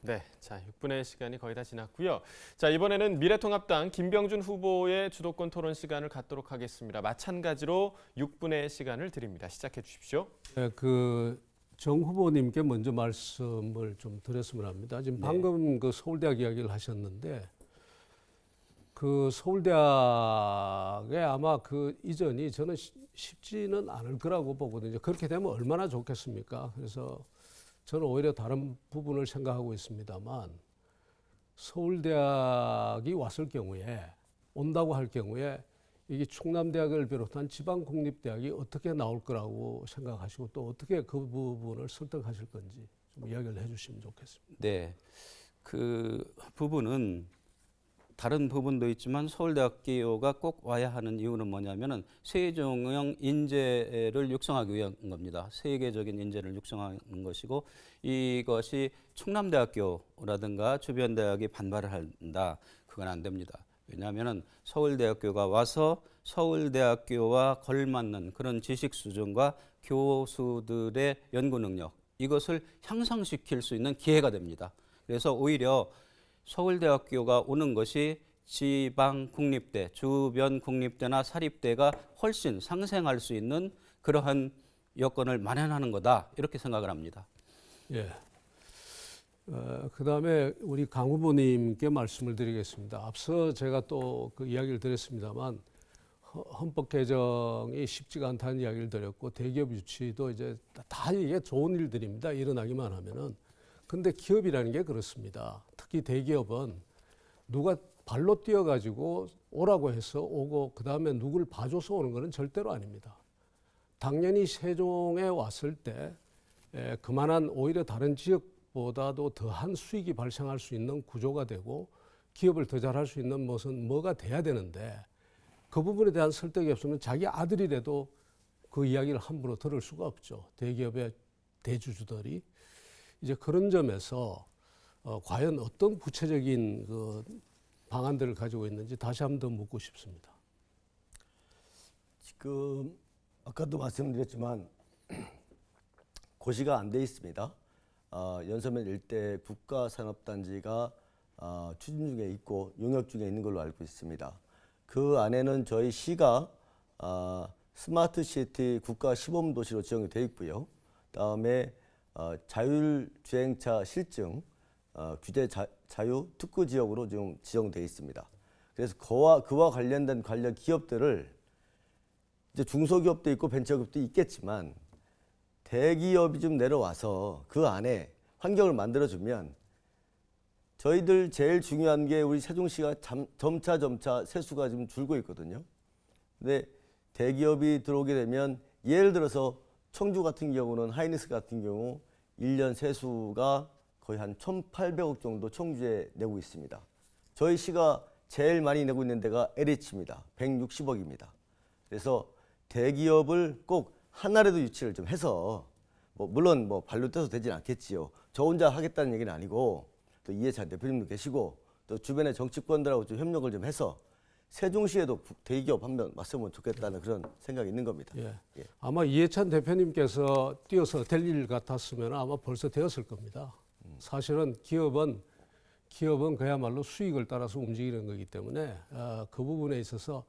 네, 자 6분의 시간이 거의 다 지났고요. 자 이번에는 미래통합당 김병준 후보의 주도권 토론 시간을 갖도록 하겠습니다. 마찬가지로 6분의 시간을 드립니다. 시작해 주십시오. 네, 정 후보님께 먼저 말씀을 좀 드렸으면 합니다. 지금 방금 그 서울대학 이야기를 하셨는데 그 서울대학에 아마 그 이전이 저는 쉽지는 않을 거라고 보거든요. 그렇게 되면 얼마나 좋겠습니까? 그래서 저는 오히려 다른 부분을 생각하고 있습니다만 서울대학이 왔을 경우에 온다고 할 경우에 이게 충남대학을 비롯한 지방공립대학이 어떻게 나올 거라고 생각하시고 또 어떻게 그 부분을 설득하실 건지 좀 이야기를 해주시면 좋겠습니다. 네, 그 부분은 다른 부분도 있지만 서울대학교가 꼭 와야 하는 이유는 뭐냐면은 세종형 인재를 육성하기 위한 겁니다. 세계적인 인재를 육성하는 것이고 이것이 충남대학교라든가 주변 대학이 반발을 한다. 그건 안 됩니다. 왜냐하면은 서울대학교가 와서 서울대학교와 걸맞는 그런 지식 수준과 교수들의 연구 능력 이것을 향상시킬 수 있는 기회가 됩니다. 그래서 오히려 서울대학교가 오는 것이 지방 국립대, 주변 국립대나 사립대가 훨씬 상생할 수 있는 그러한 여건을 마련하는 거다 이렇게 생각을 합니다. 예. 그다음에 우리 강 후보님께 말씀을 드리겠습니다. 앞서 제가 또 그 이야기를 드렸습니다만 헌법 개정이 쉽지가 않다는 이야기를 드렸고 대기업 유치도 이제 다 이게 좋은 일들입니다. 일어나기만 하면은. 근데 기업이라는 게 그렇습니다. 특히 대기업은 누가 발로 뛰어가지고 오라고 해서 오고 그다음에 누굴 봐줘서 오는 것은 절대로 아닙니다. 당연히 세종에 왔을 때 그만한 오히려 다른 지역보다도 더한 수익이 발생할 수 있는 구조가 되고 기업을 더 잘할 수 있는 것은 뭐가 돼야 되는데 그 부분에 대한 설득이 없으면 자기 아들이라도 그 이야기를 함부로 들을 수가 없죠. 대기업의 대주주들이. 이제 그런 점에서 과연 어떤 구체적인 그 방안들을 가지고 있는지 다시 한 번 더 묻고 싶습니다. 지금 아까도 말씀드렸지만 고시가 안 돼 있습니다. 연서면 일대 국가산업단지가 추진 중에 있고 용역 중에 있는 걸로 알고 있습니다. 그 안에는 저희 시가 스마트시티 국가 시범도시로 지정이 되어 있고요. 다음에 자율주행차 실증 규제 자유 특구 지역으로 지금 지정되어 있습니다. 그래서 그와 관련된 관련 기업들을 이제 중소기업도 있고 벤처기업도 있겠지만 대기업이 좀 내려와서 그 안에 환경을 만들어주면 저희들 제일 중요한 게 우리 세종시가 점차 세수가 지금 줄고 있거든요. 근데 대기업이 들어오게 되면 예를 들어서 청주 같은 경우는 하이닉스 같은 경우 1년 세수가 거의 한 1,800억 정도 청주에 내고 있습니다. 저희 시가 제일 많이 내고 있는 데가 LH입니다. 160억입니다. 그래서 대기업을 꼭 하나라도 유치를 좀 해서 물론 발로 떼서 되진 않겠지요. 저 혼자 하겠다는 얘기는 아니고 또 이해찬 대표님도 계시고 또 주변의 정치권들하고 좀 협력을 좀 해서 세종시에도 대기업 한번 맞서면 좋겠다는 그런 생각이 있는 겁니다. 예. 예. 아마 이해찬 대표님께서 뛰어서 될 일 같았으면 아마 벌써 되었을 겁니다. 사실은 기업은 그야말로 수익을 따라서 움직이는 거기 때문에 그 부분에 있어서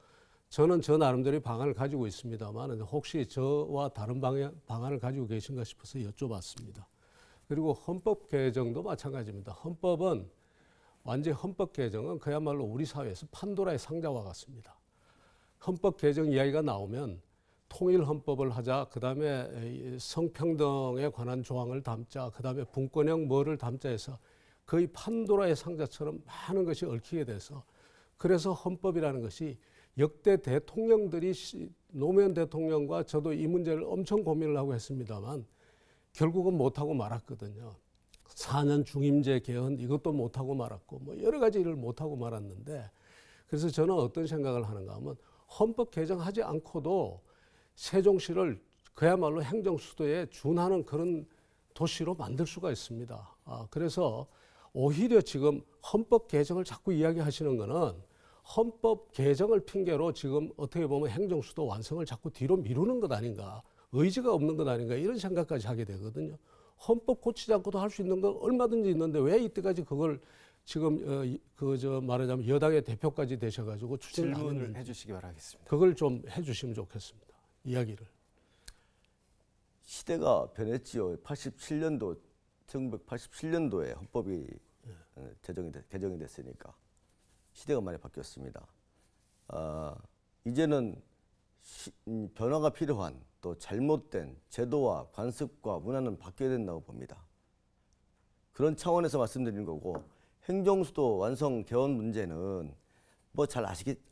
저는 저 나름대로의 방안을 가지고 있습니다만 혹시 저와 다른 방안을 가지고 계신가 싶어서 여쭤봤습니다. 그리고 헌법 개정도 마찬가지입니다. 헌법 개정은 그야말로 우리 사회에서 판도라의 상자와 같습니다. 헌법 개정 이야기가 나오면 통일 헌법을 하자, 그다음에 성평등에 관한 조항을 담자, 그다음에 분권형 뭐를 담자 해서 거의 판도라의 상자처럼 많은 것이 얽히게 돼서 그래서 헌법이라는 것이 역대 대통령들이 노무현 대통령과 저도 이 문제를 엄청 고민을 하고 했습니다만 결국은 못하고 말았거든요. 4년 중임제 개헌 이것도 못하고 말았고 뭐 여러 가지 일을 못하고 말았는데 그래서 저는 어떤 생각을 하는가 하면 헌법 개정하지 않고도 세종시를 그야말로 행정수도에 준하는 그런 도시로 만들 수가 있습니다. 그래서 오히려 지금 헌법 개정을 자꾸 이야기하시는 거는 헌법 개정을 핑계로 지금 어떻게 보면 행정수도 완성을 자꾸 뒤로 미루는 것 아닌가, 의지가 없는 것 아닌가 이런 생각까지 하게 되거든요. 헌법 고치지 않고도 할 수 있는 건 얼마든지 있는데 왜 이때까지 그걸 지금 말하자면 여당의 대표까지 되셔가지고 추진을 안 질문을 했는지 해주시기 바라겠습니다. 그걸 좀 해주시면 좋겠습니다. 이야기를. 시대가 변했지요. 1987년도에 헌법이 개정이 됐으니까 시대가 많이 바뀌었습니다. 이제는 변화가 필요한 또 잘못된 제도와 관습과 문화는 바뀌어야 된다고 봅니다. 그런 차원에서 말씀드리는 거고 행정수도 완성 개헌 문제는 뭐 잘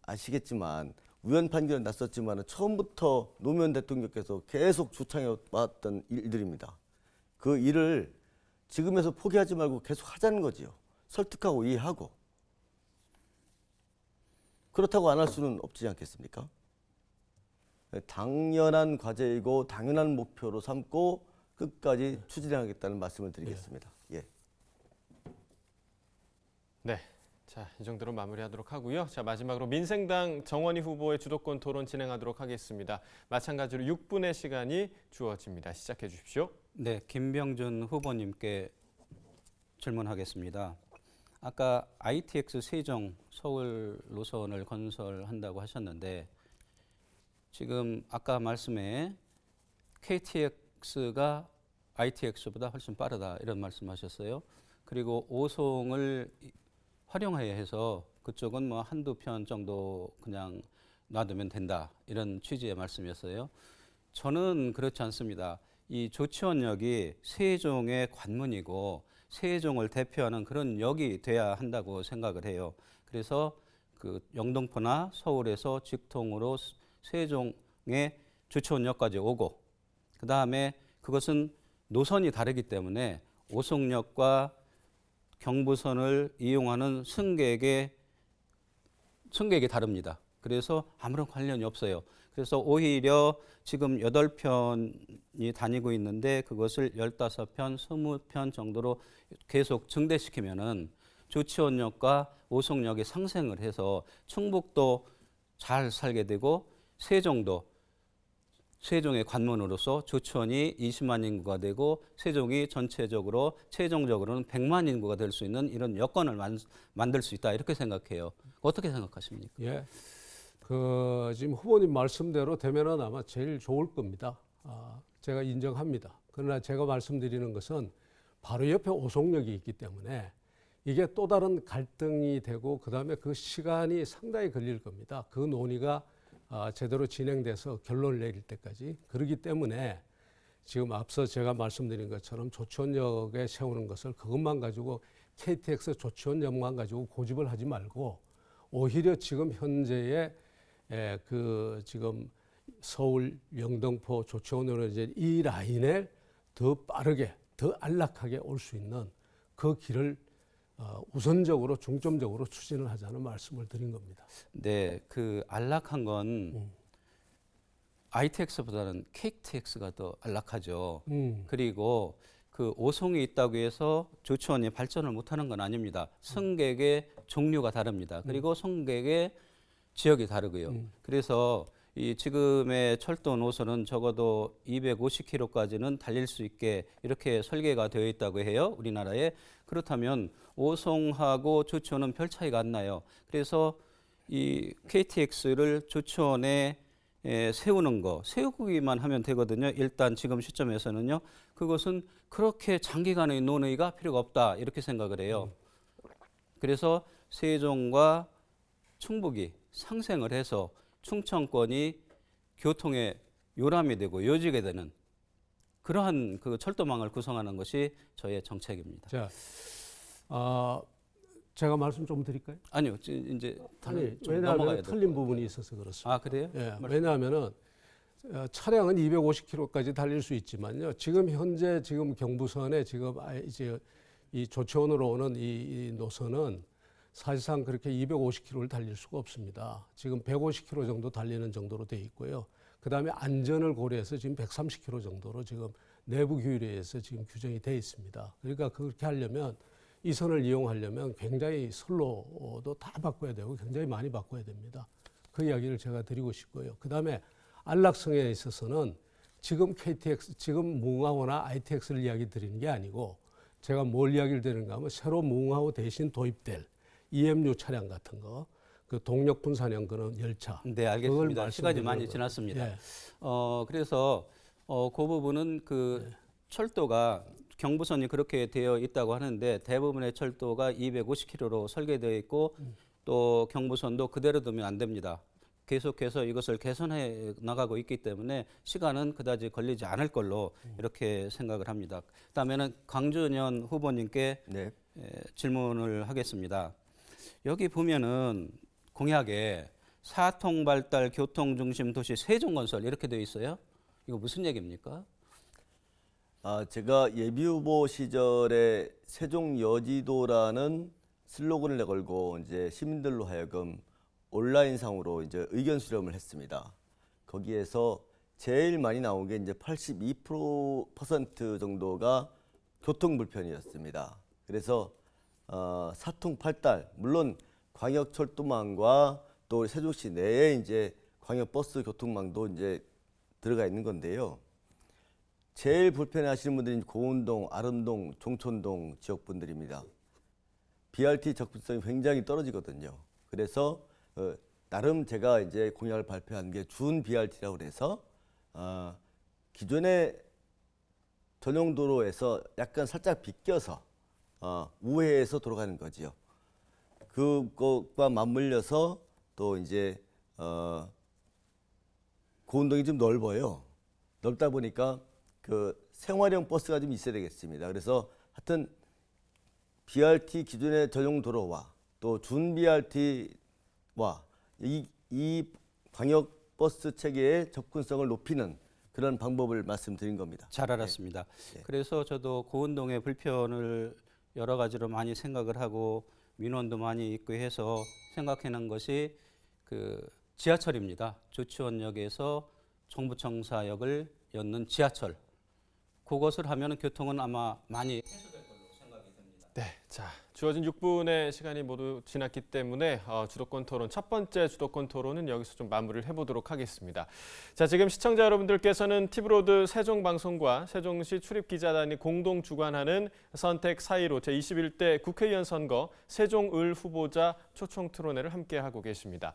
아시겠지만 우연 판결은 났었지만 처음부터 노무현 대통령께서 계속 주창해 왔던 일들입니다. 그 일을 지금에서 포기하지 말고 계속 하자는 거지요. 설득하고 이해하고. 그렇다고 안 할 수는 없지 않겠습니까? 당연한 과제이고 당연한 목표로 삼고 끝까지 추진하겠다는 말씀을 드리겠습니다. 예. 네. 자, 이 정도로 마무리하도록 하고요. 자, 마지막으로 민생당 정원희 후보의 주도권 토론 진행하도록 하겠습니다. 마찬가지로 6분의 시간이 주어집니다. 시작해 주십시오. 네, 김병준 후보님께 질문하겠습니다. 아까 ITX 세종 서울 노선을 건설한다고 하셨는데 지금 아까 말씀에 KTX가 ITX보다 훨씬 빠르다 이런 말씀하셨어요. 그리고 오송을 활용해야 해서 그쪽은 뭐 한두 편 정도 그냥 놔두면 된다 이런 취지의 말씀이었어요. 저는 그렇지 않습니다. 이 조치원역이 세종의 관문이고 세종을 대표하는 그런 역이 돼야 한다고 생각을 해요. 그래서 그 영등포나 서울에서 직통으로 세종의 조치원역까지 오고 그 다음에 그것은 노선이 다르기 때문에 오송역과 경부선을 이용하는 승객이 다릅니다. 그래서 아무런 관련이 없어요. 그래서 오히려 지금 8편이 다니고 있는데 그것을 15편, 20편 정도로 계속 증대시키면은 조치원역과 오송역이 상생을 해서 충북도 잘 살게 되고 세종의 관문으로서 조치원이 20만 인구가 되고 세종이 전체적으로 최종적으로는 100만 인구가 될 수 있는 이런 여건을 만들 수 있다 이렇게 생각해요. 어떻게 생각하십니까? 예. 지금 후보님 말씀대로 되면은 아마 제일 좋을 겁니다. 제가 인정합니다. 그러나 제가 말씀드리는 것은 바로 옆에 오송역이 있기 때문에 이게 또 다른 갈등이 되고 그다음에 그 시간이 상당히 걸릴 겁니다. 그 논의가 제대로 진행돼서 결론을 내릴 때까지. 그렇기 때문에 지금 앞서 제가 말씀드린 것처럼 조치원역에 세우는 것을 그것만 가지고 KTX 조치원역만 가지고 고집을 하지 말고 오히려 지금 현재의 지금 서울, 영등포, 조치원으로 이제 이 라인에 더 빠르게, 더 안락하게 올 수 있는 그 길을 우선적으로 중점적으로 추진을 하자는 말씀을 드린 겁니다. 네, 그 안락한 건 ITX보다는 KTX가 더 안락하죠. 그리고 그 오송이 있다고 해서 조치원이 발전을 못하는 건 아닙니다. 승객의 종류가 다릅니다. 그리고 승객의 지역이 다르고요. 그래서 이 지금의 철도 노선은 적어도 250km까지는 달릴 수 있게 이렇게 설계가 되어 있다고 해요. 우리나라에. 그렇다면 오송하고 조치원은 별 차이가 안 나요. 그래서 이 KTX를 조치원에 세우는 거, 세우기만 하면 되거든요. 일단 지금 시점에서는요. 그것은 그렇게 장기간의 논의가 필요가 없다 이렇게 생각을 해요. 그래서 세종과 충북이 상생을 해서 충청권이 교통의 요람이 되고 요지게 되는 그러한 그 철도망을 구성하는 것이 저의 정책입니다. 자, 제가 말씀 좀 드릴까요? 아니요, 이제 아니, 좀 왜냐하면 넘어가야 틀린 부분이 있어서 그렇습니다. 아, 그래요? 예, 왜냐하면은 차량은 250km까지 달릴 수 있지만요. 지금 현재 지금 경부선에 지금 이제 이 조치원으로 오는 이 노선은 사실상 그렇게 250km를 달릴 수가 없습니다. 지금 150km 정도 달리는 정도로 돼 있고요. 그다음에 안전을 고려해서 지금 130km 정도로 지금 내부 규율에서 지금 규정이 돼 있습니다. 그러니까 그렇게 하려면 이 선을 이용하려면 굉장히 선로도 다 바꿔야 되고 굉장히 많이 바꿔야 됩니다. 그 이야기를 제가 드리고 싶고요. 그다음에 안락성에 있어서는 지금 KTX, 지금 무궁화호나 ITX를 이야기 드리는 게 아니고 제가 뭘 이야기를 드리는가 하면 새로 무궁화호 대신 도입될 EMU 차량 같은 거, 그 동력 분산형 그런 열차. 네, 알겠습니다. 시간이 많이 거예요. 지났습니다. 예. 그래서 그 부분은 그 철도가 경부선이 그렇게 되어 있다고 하는데 대부분의 철도가 250km로 설계되어 있고 또 경부선도 그대로 두면 안 됩니다. 계속해서 이것을 개선해 나가고 있기 때문에 시간은 그다지 걸리지 않을 걸로 이렇게 생각을 합니다. 그다음에는 강준현 후보님께 네. 질문을 하겠습니다. 여기 보면은 공약에 사통발달 교통중심 도시 세종건설 이렇게 되어 있어요. 이거 무슨 얘기입니까? 제가 예비후보 시절에 세종여지도라는 슬로건을 내걸고 이제 시민들로 하여금 온라인상으로 이제 의견 수렴을 했습니다. 거기에서 제일 많이 나온 게 이제 82% 정도가 교통 불편이었습니다. 그래서 사통팔달, 물론 광역철도망과 또 세종시 내에 이제 광역버스 교통망도 이제 들어가 있는 건데요. 제일 불편해하시는 분들이 고운동, 아름동, 종촌동 지역 분들입니다. BRT 접근성이 굉장히 떨어지거든요. 그래서 나름 제가 이제 공약을 발표한 게 준 BRT라고 그래서 기존의 전용 도로에서 약간 살짝 비껴서 우회해서 돌아가는 거지요. 그것과 맞물려서 또 이제 고운동이 좀 넓어요. 넓다 보니까 그 생활형 버스가 좀 있어야 되겠습니다. 그래서 하여튼 BRT 기존의 전용 도로와 또 준 BRT와 이 광역 버스 체계의 접근성을 높이는 그런 방법을 말씀드린 겁니다. 잘 알았습니다. 네. 그래서 저도 고운동의 불편을 여러 가지로 많이 생각을 하고 민원도 많이 있고 해서 생각해낸 것이 그 지하철입니다. 조치원역에서 정부청사역을 잇는 지하철. 그것을 하면 교통은 아마 많이 해소될 걸로 생각이 됩니다. 네, 자 주어진 6분의 시간이 모두 지났기 때문에 주도권 토론 첫 번째 주도권 토론은 여기서 좀 마무리를 해보도록 하겠습니다. 자 지금 시청자 여러분들께서는 티브로드 세종방송과 세종시 출입기자단이 공동 주관하는 선택 4.15 제21대 국회의원 선거 세종을 후보자 초청 토론회를 함께하고 계십니다.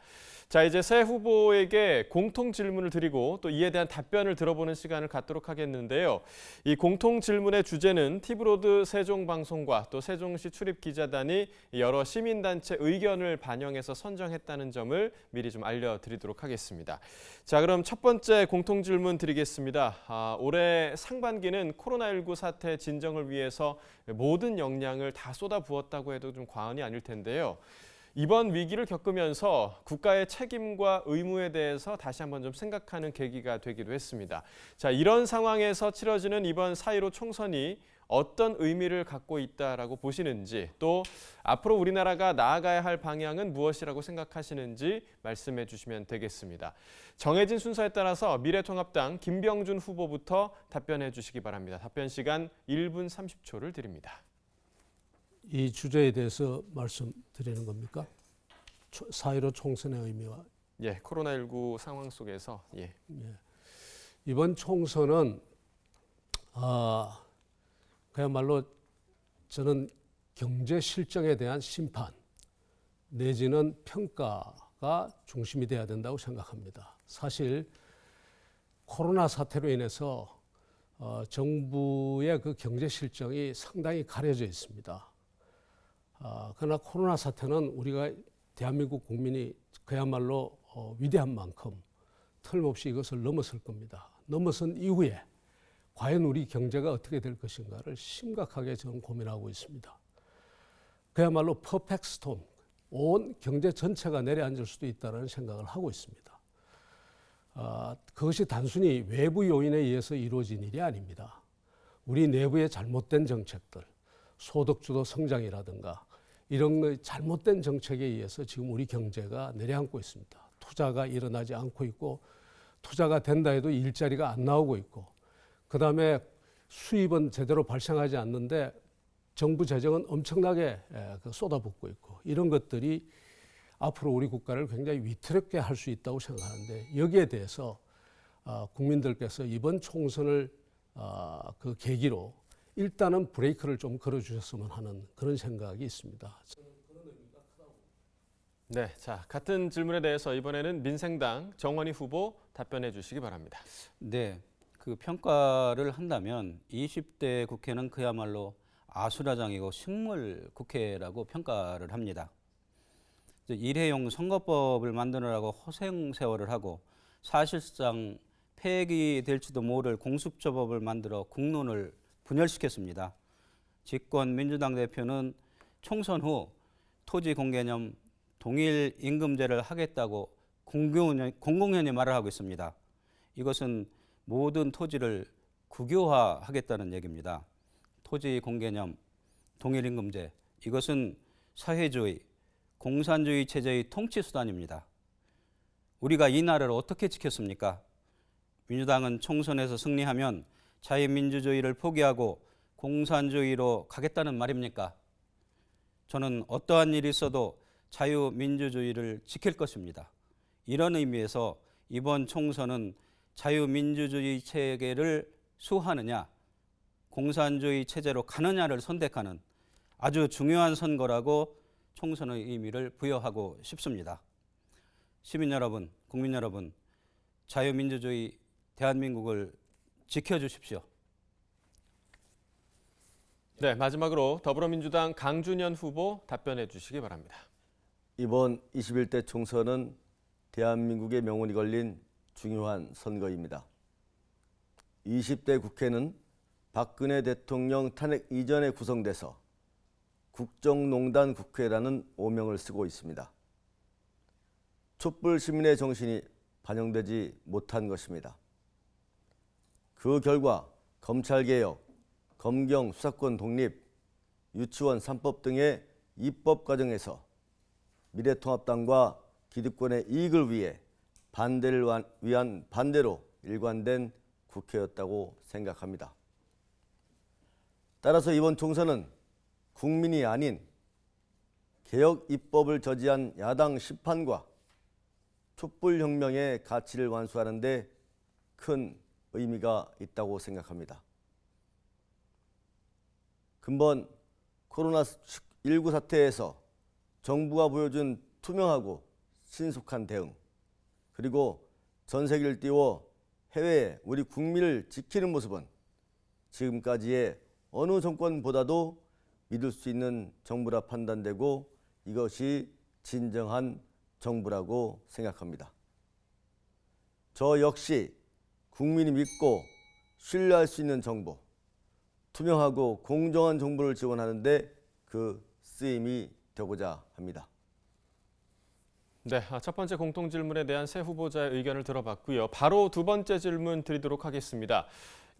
자 이제 새 후보에게 공통 질문을 드리고 또 이에 대한 답변을 들어보는 시간을 갖도록 하겠는데요. 이 공통 질문의 주제는 티브로드 세종방송과 또 세종시 출입기자단이 여러 시민단체 의견을 반영해서 선정했다는 점을 미리 좀 알려드리도록 하겠습니다. 자 그럼 첫 번째 공통 질문 드리겠습니다. 올해 상반기는 코로나19 사태 진정을 위해서 모든 역량을 다 쏟아부었다고 해도 좀 과언이 아닐 텐데요. 이번 위기를 겪으면서 국가의 책임과 의무에 대해서 다시 한번 좀 생각하는 계기가 되기도 했습니다. 자, 이런 상황에서 치러지는 이번 4.15 총선이 어떤 의미를 갖고 있다라고 보시는지, 또 앞으로 우리나라가 나아가야 할 방향은 무엇이라고 생각하시는지 말씀해 주시면 되겠습니다. 정해진 순서에 따라서 미래통합당 김병준 후보부터 답변해 주시기 바랍니다. 답변 시간 1분 30초를 드립니다. 이 주제에 대해서 말씀드리는 겁니까? 4.15 총선의 의미와. 예, 코로나19 상황 속에서 이번 총선은 그야말로 저는 경제 실정에 대한 심판 내지는 평가가 중심이 돼야 된다고 생각합니다. 사실 코로나 사태로 인해서 정부의 그 경제 실정이 상당히 가려져 있습니다. 그러나 코로나 사태는 우리가 대한민국 국민이 그야말로 위대한 만큼 틀림없이 이것을 넘어설 겁니다. 넘어선 이후에 과연 우리 경제가 어떻게 될 것인가를 심각하게 저는 고민하고 있습니다. 그야말로 퍼펙트 스톰, 온 경제 전체가 내려앉을 수도 있다는 생각을 하고 있습니다. 그것이 단순히 외부 요인에 의해서 이루어진 일이 아닙니다. 우리 내부의 잘못된 정책들, 소득주도 성장이라든가 이런 잘못된 정책에 의해서 지금 우리 경제가 내려앉고 있습니다. 투자가 일어나지 않고 있고 투자가 된다 해도 일자리가 안 나오고 있고 그다음에 수입은 제대로 발생하지 않는데 정부 재정은 엄청나게 쏟아붓고 있고 이런 것들이 앞으로 우리 국가를 굉장히 위태롭게 할 수 있다고 생각하는데 여기에 대해서 국민들께서 이번 총선을 그 계기로 일단은 브레이크를 좀 걸어주셨으면 하는 그런 생각이 있습니다. 네, 자, 같은 질문에 대해서 이번에는 민생당 정원희 후보 답변해 주시기 바랍니다. 네, 그 평가를 한다면 20대 국회는 그야말로 아수라장이고 식물 국회라고 평가를 합니다. 일회용 선거법을 만드느라고 허생 세월을 하고 사실상 폐기될지도 모를 공수처법을 만들어 국론을 분열시켰습니다. 집권 민주당 대표는 총선 후 토지 공개념 동일 임금제를 하겠다고 공공연히 말을 하고 있습니다. 이것은 모든 토지를 국유화하겠다는 얘기입니다. 토지 공개념, 동일 임금제, 이것은 사회주의, 공산주의 체제의 통치 수단입니다. 우리가 이 나라를 어떻게 지켰습니까? 민주당은 총선에서 승리하면 자유민주주의를 포기하고 공산주의로 가겠다는 말입니까? 저는 어떠한 일이 있어도 자유민주주의를 지킬 것입니다. 이런 의미에서 이번 총선은 자유민주주의 체계를 수호하느냐, 공산주의 체제로 가느냐를 선택하는 아주 중요한 선거라고 총선의 의미를 부여하고 싶습니다. 시민 여러분, 국민 여러분, 자유민주주의 대한민국을 지켜주십시오. 네, 마지막으로 더불어민주당 강준현 후보 답변해 주시기 바랍니다. 이번 21대 총선은 대한민국의 명운이 걸린 중요한 선거입니다. 20대 국회는 박근혜 대통령 탄핵 이전에 구성돼서 국정농단 국회라는 오명을 쓰고 있습니다. 촛불 시민의 정신이 반영되지 못한 것입니다. 그 결과 검찰개혁, 검경 수사권 독립, 유치원 3법 등의 입법 과정에서 미래통합당과 기득권의 이익을 위해 반대를 위한 반대로 일관된 국회였다고 생각합니다. 따라서 이번 총선은 국민이 아닌 개혁 입법을 저지한 야당 심판과 촛불혁명의 가치를 완수하는 데 큰 의미가 있다고 생각합니다. 근본 코로나19 사태에서 정부가 보여준 투명하고 신속한 대응, 그리고 전세기를 띄워 해외에 우리 국민을 지키는 모습은 지금까지의 어느 정권보다도 믿을 수 있는 정부라 판단되고 이것이 진정한 정부라고 생각합니다. 저 역시 국민이 믿고 신뢰할 수 있는 정부, 투명하고 공정한 정부를 지원하는데 그 쓰임이 되고자 합니다. 네, 첫 번째 공통 질문에 대한 세 후보자의 의견을 들어봤고요. 바로 두 번째 질문 드리도록 하겠습니다.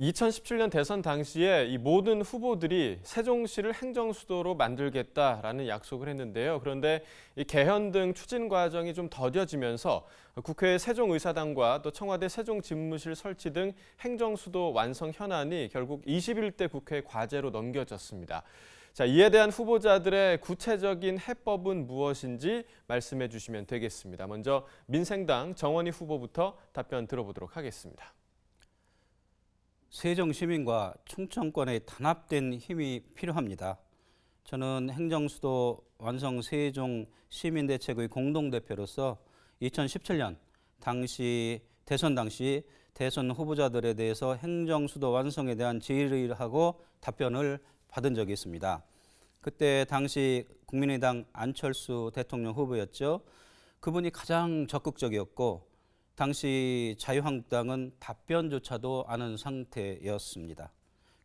2017년 대선 당시에 이 모든 후보들이 세종시를 행정수도로 만들겠다라는 약속을 했는데요. 그런데 이 개헌 등 추진 과정이 좀 더뎌지면서 국회 세종의사당과 또 청와대 세종집무실 설치 등 행정수도 완성 현안이 결국 21대 국회 과제로 넘겨졌습니다. 자, 이에 대한 후보자들의 구체적인 해법은 무엇인지 말씀해 주시면 되겠습니다. 먼저 민생당 정원희 후보부터 답변 들어보도록 하겠습니다. 세종 시민과 충청권의 단합된 힘이 필요합니다. 저는 행정수도 완성 세종 시민대책의 공동대표로서 2017년 대선 당시 대선 후보자들에 대해서 행정수도 완성에 대한 질의를 하고 답변을 받은 적이 있습니다. 그때 당시 국민의당 안철수 대통령 후보였죠. 그분이 가장 적극적이었고 당시 자유한국당은 답변조차도 안 한 상태였습니다.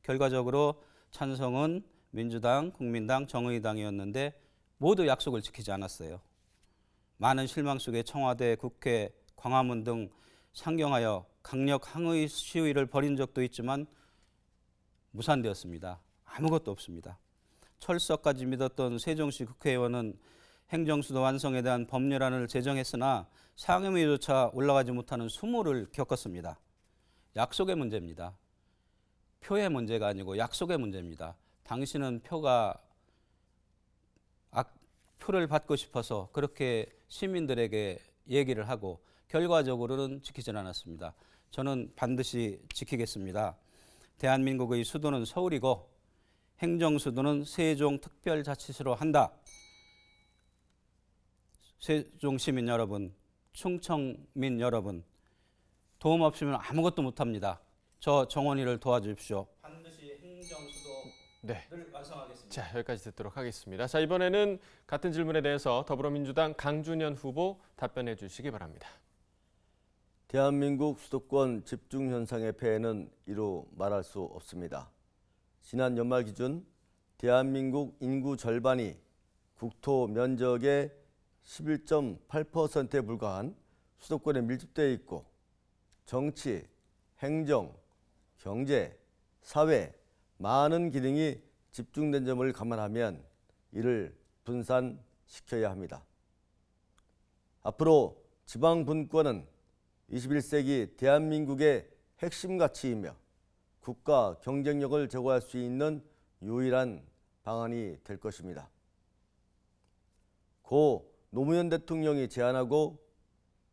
결과적으로 찬성은 민주당, 국민당, 정의당이었는데 모두 약속을 지키지 않았어요. 많은 실망 속에 청와대, 국회, 광화문 등 상경하여 강력 항의 시위를 벌인 적도 있지만 무산되었습니다. 아무것도 없습니다. 철석까지 믿었던 세종시 국회의원은 행정수도 완성에 대한 법률안을 제정했으나 상임위조차 올라가지 못하는 수모를 겪었습니다. 약속의 문제입니다. 표의 문제가 아니고 약속의 문제입니다. 당신은 표를 받고 싶어서 그렇게 시민들에게 얘기를 하고 결과적으로는 지키지 않았습니다. 저는 반드시 지키겠습니다. 대한민국의 수도는 서울이고 행정수도는 세종특별자치시로 한다. 세종시민 여러분, 충청민 여러분, 도움 없으면 아무것도 못합니다. 저 정원이를 도와주십시오. 반드시 행정수도를 완성하겠습니다. 자, 여기까지 듣도록 하겠습니다. 자, 이번에는 같은 질문에 대해서 더불어민주당 강준현 후보 답변해 주시기 바랍니다. 대한민국 수도권 집중 현상의 폐해는 이루 말할 수 없습니다. 지난 연말 기준 대한민국 인구 절반이 국토 면적의 11.8%에 불과한 수도권에 밀집되어 있고 정치, 행정, 경제, 사회 많은 기능이 집중된 점을 감안하면 이를 분산시켜야 합니다. 앞으로 지방 분권은 21세기 대한민국의 핵심 가치이며 국가 경쟁력을 제고할 수 있는 유일한 방안이 될 것입니다. 고 노무현 대통령이 제안하고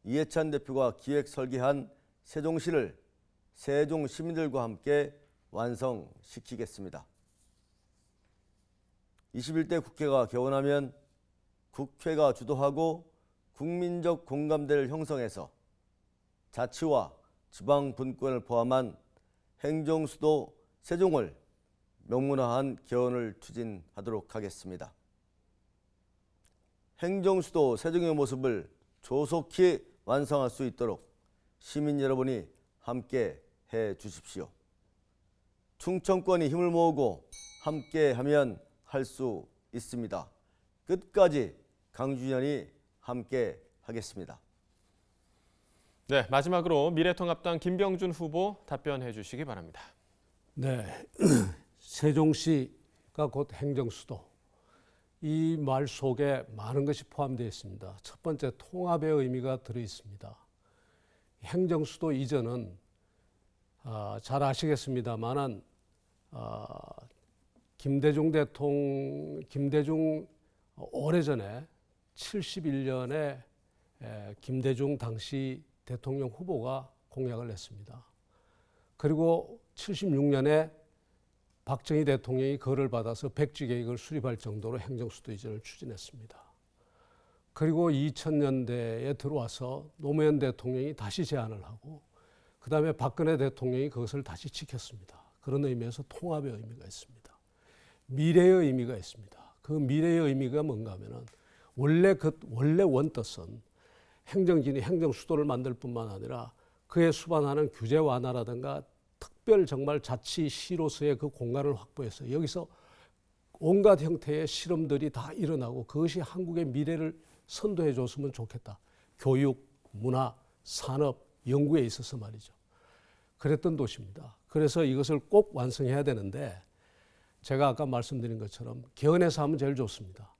이해찬 대표가 기획 설계한 세종시를 세종 시민들과 함께 완성시키겠습니다. 21대 국회가 개원하면 국회가 주도하고 국민적 공감대를 형성해서 자치와 지방 분권을 포함한 행정수도 세종을 명문화한 개헌을 추진하도록 하겠습니다. 행정수도 세종의 모습을 조속히 완성할 수 있도록 시민 여러분이 함께 해 주십시오. 충청권이 힘을 모으고 함께하면 할 수 있습니다. 끝까지 강준현이 함께 하겠습니다. 네, 마지막으로 미래통합당 김병준 후보 답변해 주시기 바랍니다. 네, 세종시가 곧 행정수도. 이 말 속에 많은 것이 포함되어 있습니다. 첫 번째, 통합의 의미가 들어 있습니다. 행정수도 이전은 잘 아시겠습니다만은 김대중 오래전에 71년에 김대중 당시 대통령 후보가 공약을 냈습니다. 그리고 76년에 박정희 대통령이 그를 받아서 백지 계획을 수립할 정도로 행정수도 이전을 추진했습니다. 그리고 2000년대에 들어와서 노무현 대통령이 다시 제안을 하고 그 다음에 박근혜 대통령이 그것을 다시 지켰습니다. 그런 의미에서 통합의 의미가 있습니다. 미래의 의미가 있습니다. 그 미래의 의미가 뭔가 하면은 원래 원뜻은 행정진이 행정수도를 만들 뿐만 아니라 그에 수반하는 규제 완화라든가 특별 정말 자치시로서의 그 공간을 확보해서 여기서 온갖 형태의 실험들이 다 일어나고 그것이 한국의 미래를 선도해 줬으면 좋겠다. 교육, 문화, 산업, 연구에 있어서 말이죠. 그랬던 도시입니다. 그래서 이것을 꼭 완성해야 되는데 제가 아까 말씀드린 것처럼 개헌해서 하면 제일 좋습니다.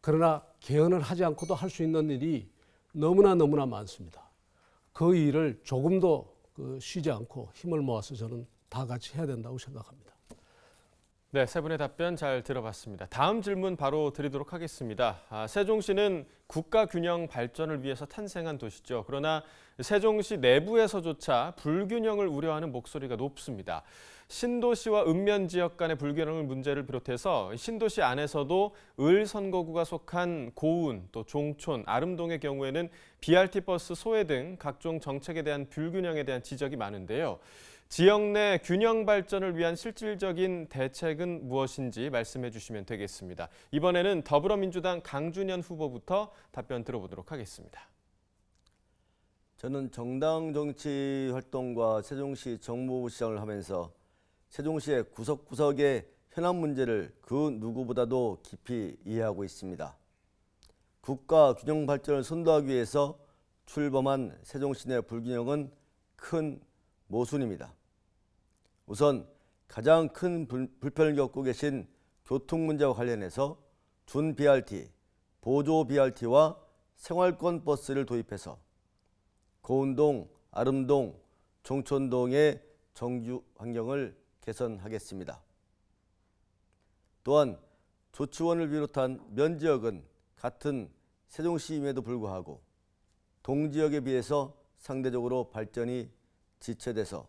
그러나 개헌을 하지 않고도 할 수 있는 일이 너무나 많습니다. 그 일을 조금도 쉬지 않고 힘을 모아서 저는 다 같이 해야 된다고 생각합니다. 네, 세 분의 답변 잘 들어봤습니다. 다음 질문 바로 드리도록 하겠습니다. 세종시는 국가 균형 발전을 위해서 탄생한 도시죠. 그러나 세종시 내부에서조차 불균형을 우려하는 목소리가 높습니다. 신도시와 읍면 지역 간의 불균형 문제를 비롯해서 신도시 안에서도 을 선거구가 속한 고운, 또 종촌, 아름동의 경우에는 BRT 버스 소외 등 각종 정책에 대한 불균형에 대한 지적이 많은데요. 지역 내 균형 발전을 위한 실질적인 대책은 무엇인지 말씀해 주시면 되겠습니다. 이번에는 더불어민주당 강준현 후보부터 답변 들어보도록 하겠습니다. 저는 정당 정치 활동과 세종시 정무부시장을 하면서 세종시의 구석구석의 현안 문제를 그 누구보다도 깊이 이해하고 있습니다. 국가 균형 발전을 선도하기 위해서 출범한 세종시 내 불균형은 큰 모순입니다. 우선 가장 큰 불편을 겪고 계신 교통 문제와 관련해서 준 BRT, 보조 BRT와 생활권 버스를 도입해서 고운동, 아름동, 종촌동의 정주 환경을 개선하겠습니다. 또한 조치원을 비롯한 면 지역은 같은 세종시임에도 불구하고 동지역에 비해서 상대적으로 발전이 지체돼서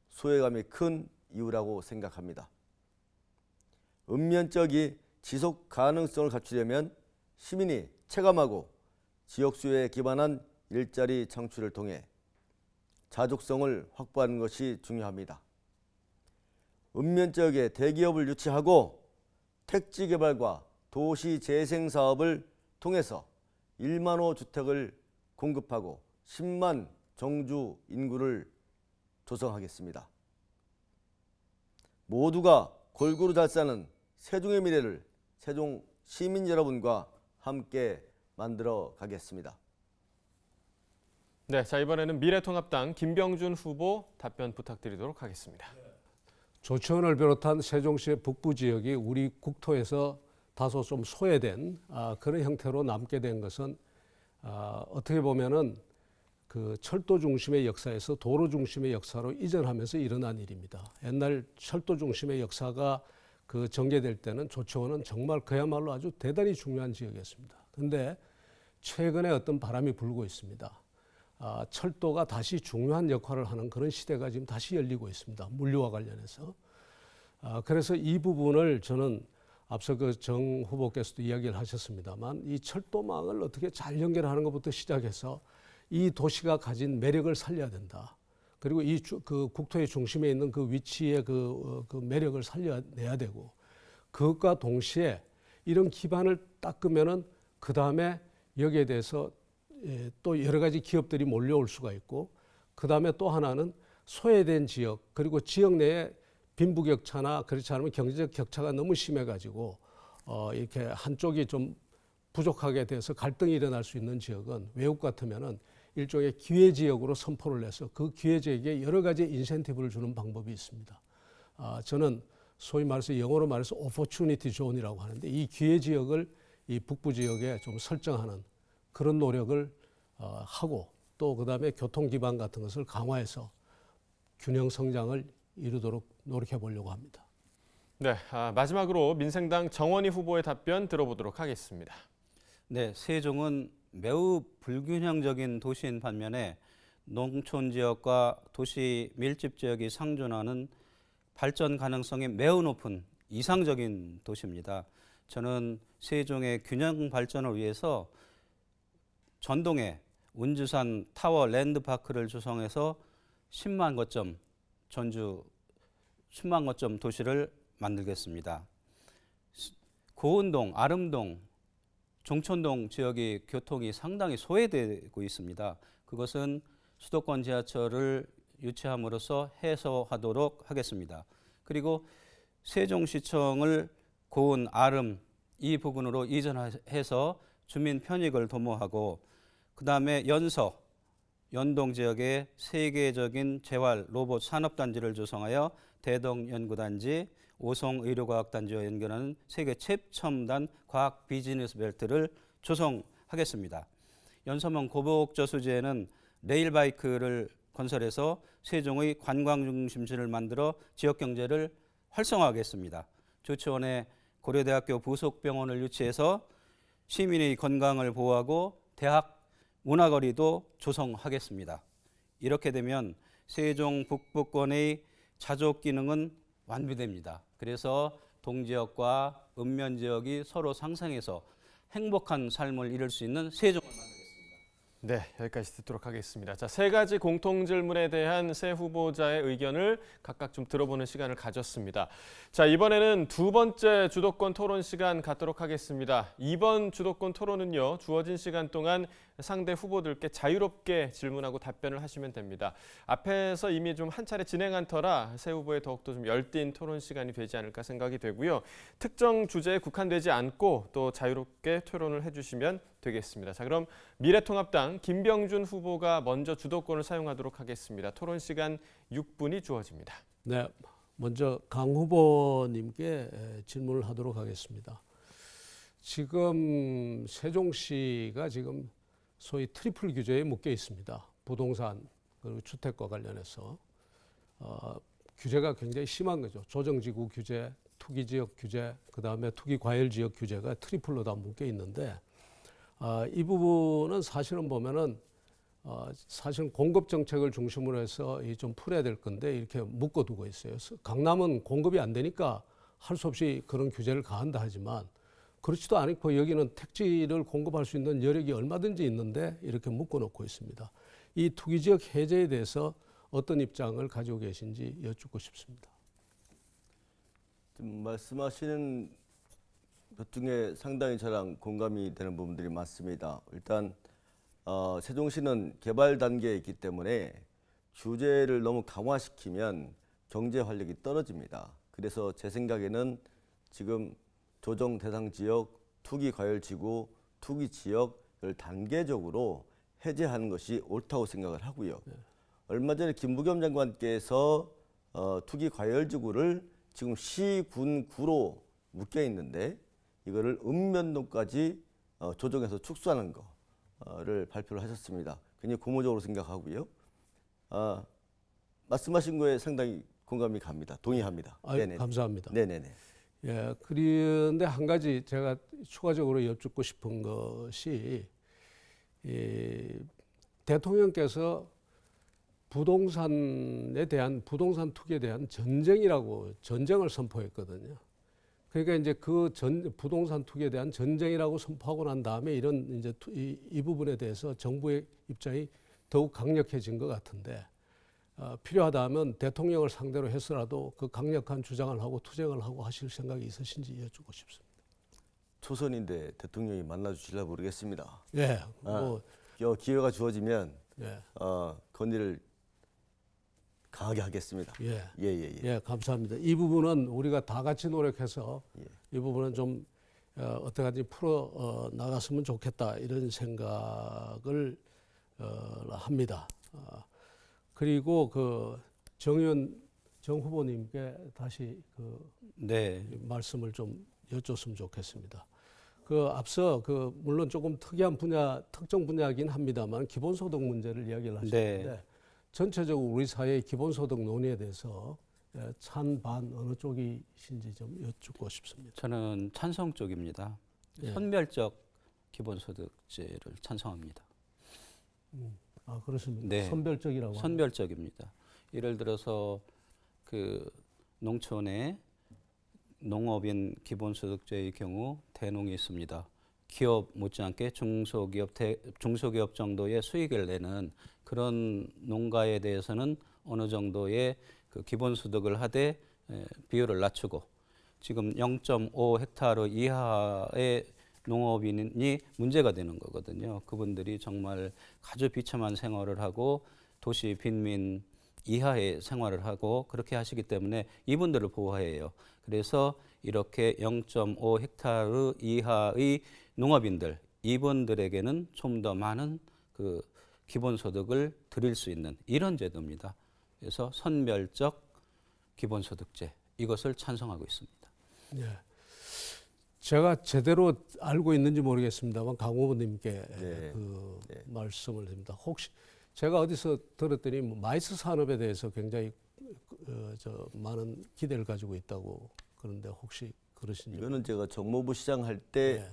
소외감이 큰 이유라고 생각합니다. 읍면 지역이 지속 가능성을 갖추려면 시민이 체감하고 지역 수요에 기반한 일자리 창출을 통해 자족성을 확보하는 것이 중요합니다. 읍면 지역에 대기업을 유치하고 택지 개발과 도시 재생 사업을 통해서 1만 호 주택을 공급하고 10만 정주 인구를 조성하겠습니다. 모두가 골고루 잘 사는 세종의 미래를 세종 시민 여러분과 함께 만들어 가겠습니다. 네, 자 이번에는 미래통합당 김병준 후보 답변 부탁드리도록 하겠습니다. 조치원을 비롯한 세종시의 북부 지역이 우리 국토에서 다소 좀 소외된 그런 형태로 남게 된 것은 어떻게 보면은 그 철도 중심의 역사에서 도로 중심의 역사로 이전하면서 일어난 일입니다. 옛날 철도 중심의 역사가 그 전개될 때는 조치원은 정말 그야말로 아주 대단히 중요한 지역이었습니다. 그런데 최근에 어떤 바람이 불고 있습니다. 철도가 다시 중요한 역할을 하는 그런 시대가 지금 다시 열리고 있습니다. 물류와 관련해서. 그래서 이 부분을 저는 앞서 그 정 후보께서도 이야기를 하셨습니다만 이 철도망을 어떻게 잘 연결하는 것부터 시작해서 이 도시가 가진 매력을 살려야 된다. 그리고 그 국토의 중심에 있는 그 위치의 그 매력을 살려내야 되고 그것과 동시에 이런 기반을 닦으면은 그 다음에 여기에 대해서 또 여러 가지 기업들이 몰려올 수가 있고 그 다음에 또 하나는 소외된 지역 그리고 지역 내에 빈부격차나 그렇지 않으면 경제적 격차가 너무 심해가지고 이렇게 한쪽이 좀 부족하게 돼서 갈등이 일어날 수 있는 지역은 외국 같으면은 일종의 기회 지역으로 선포를 해서 그 기회 지역에 여러 가지 인센티브를 주는 방법이 있습니다. 저는 소위 말해서 영어로 말해서 opportunity zone이라고 하는데 이 기회 지역을 이 북부 지역에 좀 설정하는 그런 노력을 하고 또 그다음에 교통 기반 같은 것을 강화해서 균형 성장을 이루도록 노력해 보려고 합니다. 네, 마지막으로 민생당 정원희 후보의 답변 들어보도록 하겠습니다. 네, 세종은 매우 불균형적인 도시인 반면에 농촌 지역과 도시 밀집 지역이 상존하는 발전 가능성이 매우 높은 이상적인 도시입니다. 저는 세종의 균형 발전을 위해서 전동에 운주산 타워 랜드파크를 조성해서 10만 거점 전주 10만 거점 도시를 만들겠습니다. 고운동, 아름동, 종촌동 지역의 교통이 상당히 소외되고 있습니다. 그것은 수도권 지하철을 유치함으로써 해소하도록 하겠습니다. 그리고 세종시청을 고운, 아름 이 부근으로 이전해서 주민 편익을 도모하고 그 다음에 연서 연동 지역에 세계적인 재활 로봇 산업단지를 조성하여 대동연구단지, 오송의료과학단지와 연결하는 세계 최첨단 과학 비즈니스 벨트를 조성하겠습니다. 연서면 고복저수지에는 레일바이크를 건설해서 세종의 관광중심지를 만들어 지역경제를 활성화하겠습니다. 조치원에 고려대학교 부속병원을 유치해서 시민의 건강을 보호하고 대학 문화거리도 조성하겠습니다. 이렇게 되면 세종 북부권의 자족 기능은 완비됩니다. 그래서 동지역과 읍면지역이 서로 상생해서 행복한 삶을 이룰 수 있는 세종을 만들겠습니다. 네, 여기까지 듣도록 하겠습니다. 자, 세 가지 공통 질문에 대한 세 후보자의 의견을 각각 좀 들어보는 시간을 가졌습니다. 자, 이번에는 두 번째 주도권 토론 시간 갖도록 하겠습니다. 이번 주도권 토론은요, 주어진 시간 동안 상대 후보들께 자유롭게 질문하고 답변을 하시면 됩니다. 앞에서 이미 좀 한 차례 진행한 터라 세 후보에 더욱더 좀 열띤 토론 시간이 되지 않을까 생각이 되고요. 특정 주제에 국한되지 않고 또 자유롭게 토론을 해주시면 되겠습니다. 자, 그럼 미래통합당 김병준 후보가 먼저 주도권을 사용하도록 하겠습니다. 토론 시간 6분이 주어집니다. 네, 먼저 강 후보님께 질문을 하도록 하겠습니다. 지금 세종시가 지금 소위 트리플 규제에 묶여 있습니다. 부동산 그리고 주택과 관련해서 규제가 굉장히 심한 거죠. 조정지구 규제, 투기지역 규제, 그다음에 투기과열지역 규제가 트리플로 다 묶여 있는데 이 부분은 사실은 보면은 사실은 공급 정책을 중심으로 해서 좀 풀어야 될 건데 이렇게 묶어두고 있어요. 강남은 공급이 안 되니까 할 수 없이 그런 규제를 가한다 하지만 그렇지도 않고 여기는 택지를 공급할 수 있는 여력이 얼마든지 있는데 이렇게 묶어놓고 있습니다. 이 투기지역 해제에 대해서 어떤 입장을 가지고 계신지 여쭙고 싶습니다. 지금 말씀하시는 것 중에 상당히 저랑 공감이 되는 부분들이 많습니다. 일단 세종시는 개발 단계에 있기 때문에 규제를 너무 강화시키면 경제 활력이 떨어집니다. 그래서 제 생각에는 지금 조정 대상 지역, 투기 과열 지구, 투기 지역을 단계적으로 해제하는 것이 옳다고 생각을 하고요. 얼마 전에 김부겸 장관께서 투기 과열 지구를 지금 시, 군, 구로 묶여 있는데 이거를 읍면동까지 조정해서 축소하는 거를 발표를 하셨습니다. 굉장히 고무적으로 생각하고요. 말씀하신 거에 상당히 공감이 갑니다. 동의합니다. 아유, 감사합니다. 네네네. 예, 그런데 한 가지 제가 추가적으로 여쭙고 싶은 것이 대통령께서 부동산에 대한 부동산 투기에 대한 전쟁을 선포했거든요. 그러니까 이제 그 부동산 투기에 대한 전쟁이라고 선포하고 난 다음에 이런 이제 이 부분에 대해서 정부의 입장이 더욱 강력해진 것 같은데 필요하다면 대통령을 상대로 해서라도 그 강력한 주장을 하고 투쟁을 하고 하실 생각이 있으신지 여쭙고 싶습니다. 초선인데 대통령이 만나주실라 모르겠습니다. 예, 기회가 주어지면 예, 건의를 강하게 하겠습니다. 예, 감사합니다. 이 부분은 우리가 다 같이 노력해서 이 부분은 좀 어떻게 하든지 풀어 나갔으면 좋겠다 이런 생각을 합니다. 그리고 그 정 후보님께 다시 네. 말씀을 좀 여쭙으면 좋겠습니다. 앞서 물론 조금 특정 분야이긴 합니다만 기본소득 문제를 이야기를 하셨는데 네. 전체적으로 우리 사회의 기본소득 논의에 대해서 찬반 어느 쪽이신지 좀 여쭙고 싶습니다. 저는 찬성 쪽입니다. 예. 선별적 기본소득제를 찬성합니다. 그렇습니다. 네. 선별적이라고. 선별적입니다. 예를 들어서 그 농촌에 농업인 기본소득제의 경우 대농이 있습니다. 기업 못지않게 중소기업 정도의 수익을 내는 그런 농가에 대해서는 어느 정도의 그 기본소득을 하되 비율을 낮추고 지금 0.5 헥타르 이하의 농업인이 문제가 되는 거거든요. 그분들이 정말 아주 비참한 생활을 하고 도시 빈민 이하의 생활을 하고 그렇게 하시기 때문에 이분들을 보호해요. 그래서 이렇게 0.5 헥타르 이하의 농업인들 이분들에게는 좀 더 많은 그 기본소득을 드릴 수 있는 이런 제도입니다. 그래서 선별적 기본소득제 이것을 찬성하고 있습니다. 예. 제가 제대로 알고 있는지 모르겠습니다만 강 후보님께 네. 네. 말씀을 드립니다. 혹시 제가 어디서 들었더니 뭐 마이스 산업에 대해서 굉장히 많은 기대를 가지고 있다고 그런데 혹시 그러신지? 이거는 제가 정무부 시장 할 때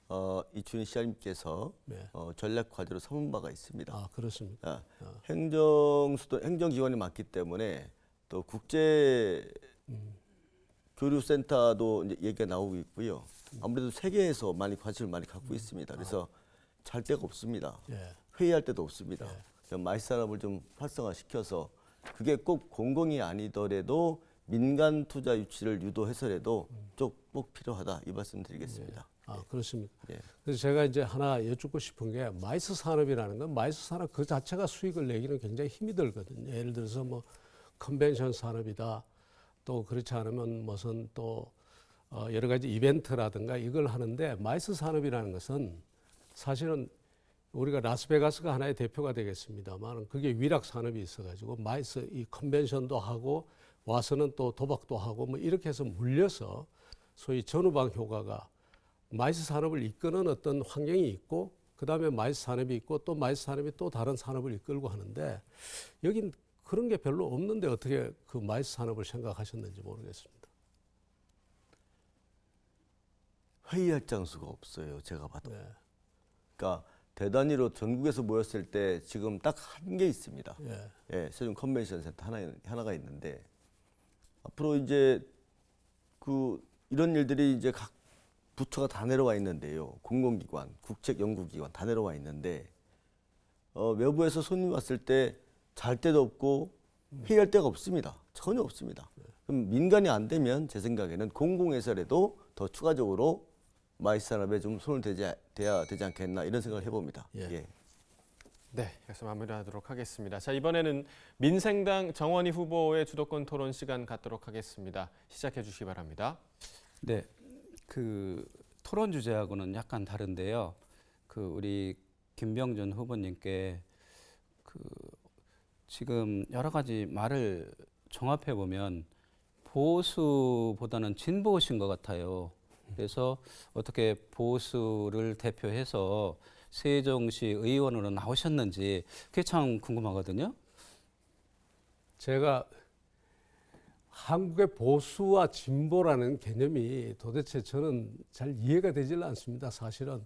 네. 이춘희 시장님께서 네. 전략 과제로 삼은 바가 있습니다. 아 그렇습니까? 행정기관이 많기 때문에 또 국제 교류센터도 이제 얘기가 나오고 있고요. 아무래도 세계에서 관심을 많이 갖고 있습니다. 그래서 잘 데가 없습니다. 예. 회의할 데도 없습니다. 마이스 산업을 좀 활성화시켜서 그게 꼭 공공이 아니더라도 민간 투자 유치를 유도해서라도 꼭 필요하다 이 말씀드리겠습니다. 아 그렇습니까? 예. 그래서 제가 이제 하나 여쭙고 싶은 게 마이스 산업이라는 건 마이스 산업 그 자체가 수익을 내기는 굉장히 힘이 들거든요. 예를 들어서 뭐 컨벤션 산업이다. 또 그렇지 않으면 무슨 또 여러 가지 이벤트라든가 이걸 하는데 마이스 산업이라는 것은 사실은 우리가 라스베가스가 하나의 대표가 되겠습니다만 그게 위락 산업이 있어가지고 마이스 이 컨벤션도 하고 와서는 또 도박도 하고 뭐 이렇게 해서 물려서 소위 전후방 효과가 마이스 산업을 이끄는 어떤 환경이 있고 그다음에 마이스 산업이 있고 또 마이스 산업이 또 다른 산업을 이끌고 하는데 여긴 그런 게 별로 없는데 어떻게 그 마이스 산업을 생각하셨는지 모르겠습니다. 회의할 장소가 없어요. 제가 봐도. 네. 그러니까 대단위로 전국에서 모였을 때 지금 딱 한 개 있습니다. 예. 예, 세종 컨벤션 센터 하나가 있는데 앞으로 이제 이런 일들이 이제 각 부처가 다 내려와 있는데요. 공공기관, 국책연구기관 다 내려와 있는데 외부에서 손님 왔을 때 잘 데도 없고 회의할 데가 없습니다. 전혀 없습니다. 그럼 민간이 안 되면 제 생각에는 공공에서라도 더 추가적으로 마이스 산업에 좀 손을 대야 되지 않겠나 이런 생각을 해봅니다. 예. 예. 네, 여기서 마무리하도록 하겠습니다. 자, 이번에는 민생당 정원희 후보의 주도권 토론 시간 갖도록 하겠습니다. 시작해 주시기 바랍니다. 네, 그 토론 주제하고는 약간 다른데요. 우리 김병준 후보님께 지금 여러 가지 말을 종합해 보면 보수보다는 진보신 것 같아요. 그래서 어떻게 보수를 대표해서 세종시 의원으로 나오셨는지 그게 참 궁금하거든요. 제가 한국의 보수와 진보라는 개념이 도대체 저는 잘 이해가 되질 않습니다. 사실은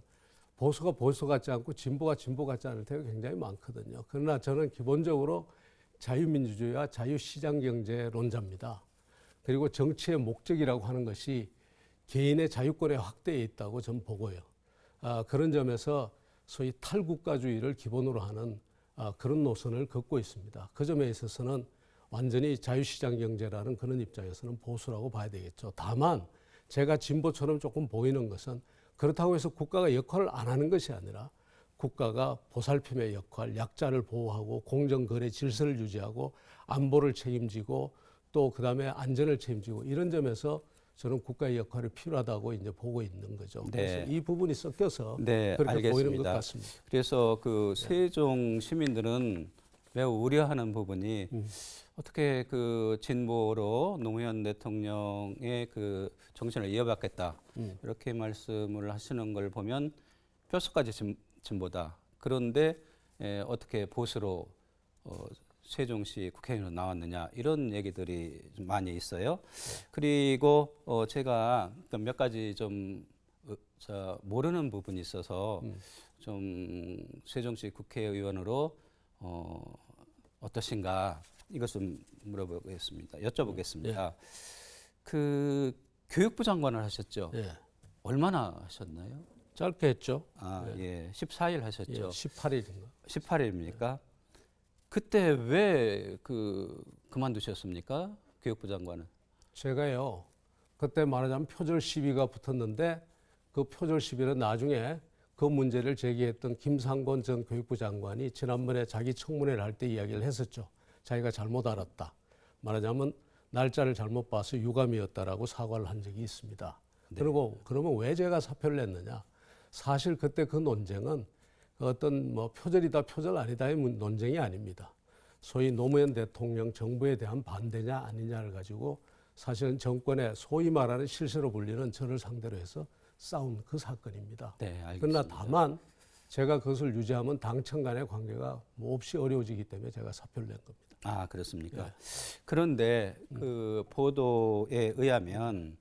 보수가 보수 같지 않고 진보가 진보 같지 않을 때가 굉장히 많거든요. 그러나 저는 기본적으로 자유민주주의와 자유시장경제론자입니다. 그리고 정치의 목적이라고 하는 것이 개인의 자유권의 확대에 있다고 저는 보고요. 그런 점에서 소위 탈국가주의를 기본으로 하는 그런 노선을 걷고 있습니다. 그 점에 있어서는 완전히 자유시장 경제라는 그런 입장에서는 보수라고 봐야 되겠죠. 다만 제가 진보처럼 조금 보이는 것은 그렇다고 해서 국가가 역할을 안 하는 것이 아니라 국가가 보살핌의 역할, 약자를 보호하고 공정거래 질서를 유지하고 안보를 책임지고 또 그다음에 안전을 책임지고 이런 점에서 저는 국가의 역할이 필요하다고 이제 보고 있는 거죠. 네. 그래서 이 부분이 섞여서 네, 그렇게 알겠습니다. 보이는 것 같습니다. 그래서 세종 시민들은 매우 우려하는 부분이 어떻게 진보로 노무현 대통령의 정신을 이어받겠다 이렇게 말씀을 하시는 걸 보면 뼛속까지 진보다. 그런데 어떻게 보수로 세종시 국회의원으로 나왔느냐 이런 얘기들이 좀 많이 있어요. 그리고 제가 몇 가지 좀 모르는 부분이 있어서 좀 세종시 국회의원으로 어떠신가 이것을 물어보겠습니다. 여쭤보겠습니다. 교육부 장관을 하셨죠? 예. 얼마나 하셨나요? 짧게 했죠. 예. 14일 하셨죠? 예, 18일인가. 18일입니까? 그때 왜 그만두셨습니까? 교육부 장관은. 제가요, 그때 말하자면 표절 시비가 붙었는데 그 표절 시비는 나중에 그 문제를 제기했던 김상곤 전 교육부 장관이 지난번에 자기 청문회를 할 때 이야기를 했었죠. 자기가 잘못 알았다. 말하자면 날짜를 잘못 봐서 유감이었다라고 사과를 한 적이 있습니다. 네. 그리고 그러면 왜 제가 사표를 냈느냐? 사실 그때 그 논쟁은 어떤 뭐 표절이다 표절 아니다의 논쟁이 아닙니다. 소위 노무현 대통령 정부에 대한 반대냐 아니냐를 가지고 사실은 정권의 소위 말하는 실세로 불리는 저를 상대로 해서 싸운 그 사건입니다. 네, 알겠습니다. 그러나 다만 제가 그것을 유지하면 당청 간의 관계가 몹시 어려워지기 때문에 제가 사표를 낸 겁니다. 아, 그렇습니까? 예. 그런데 그 보도에 의하면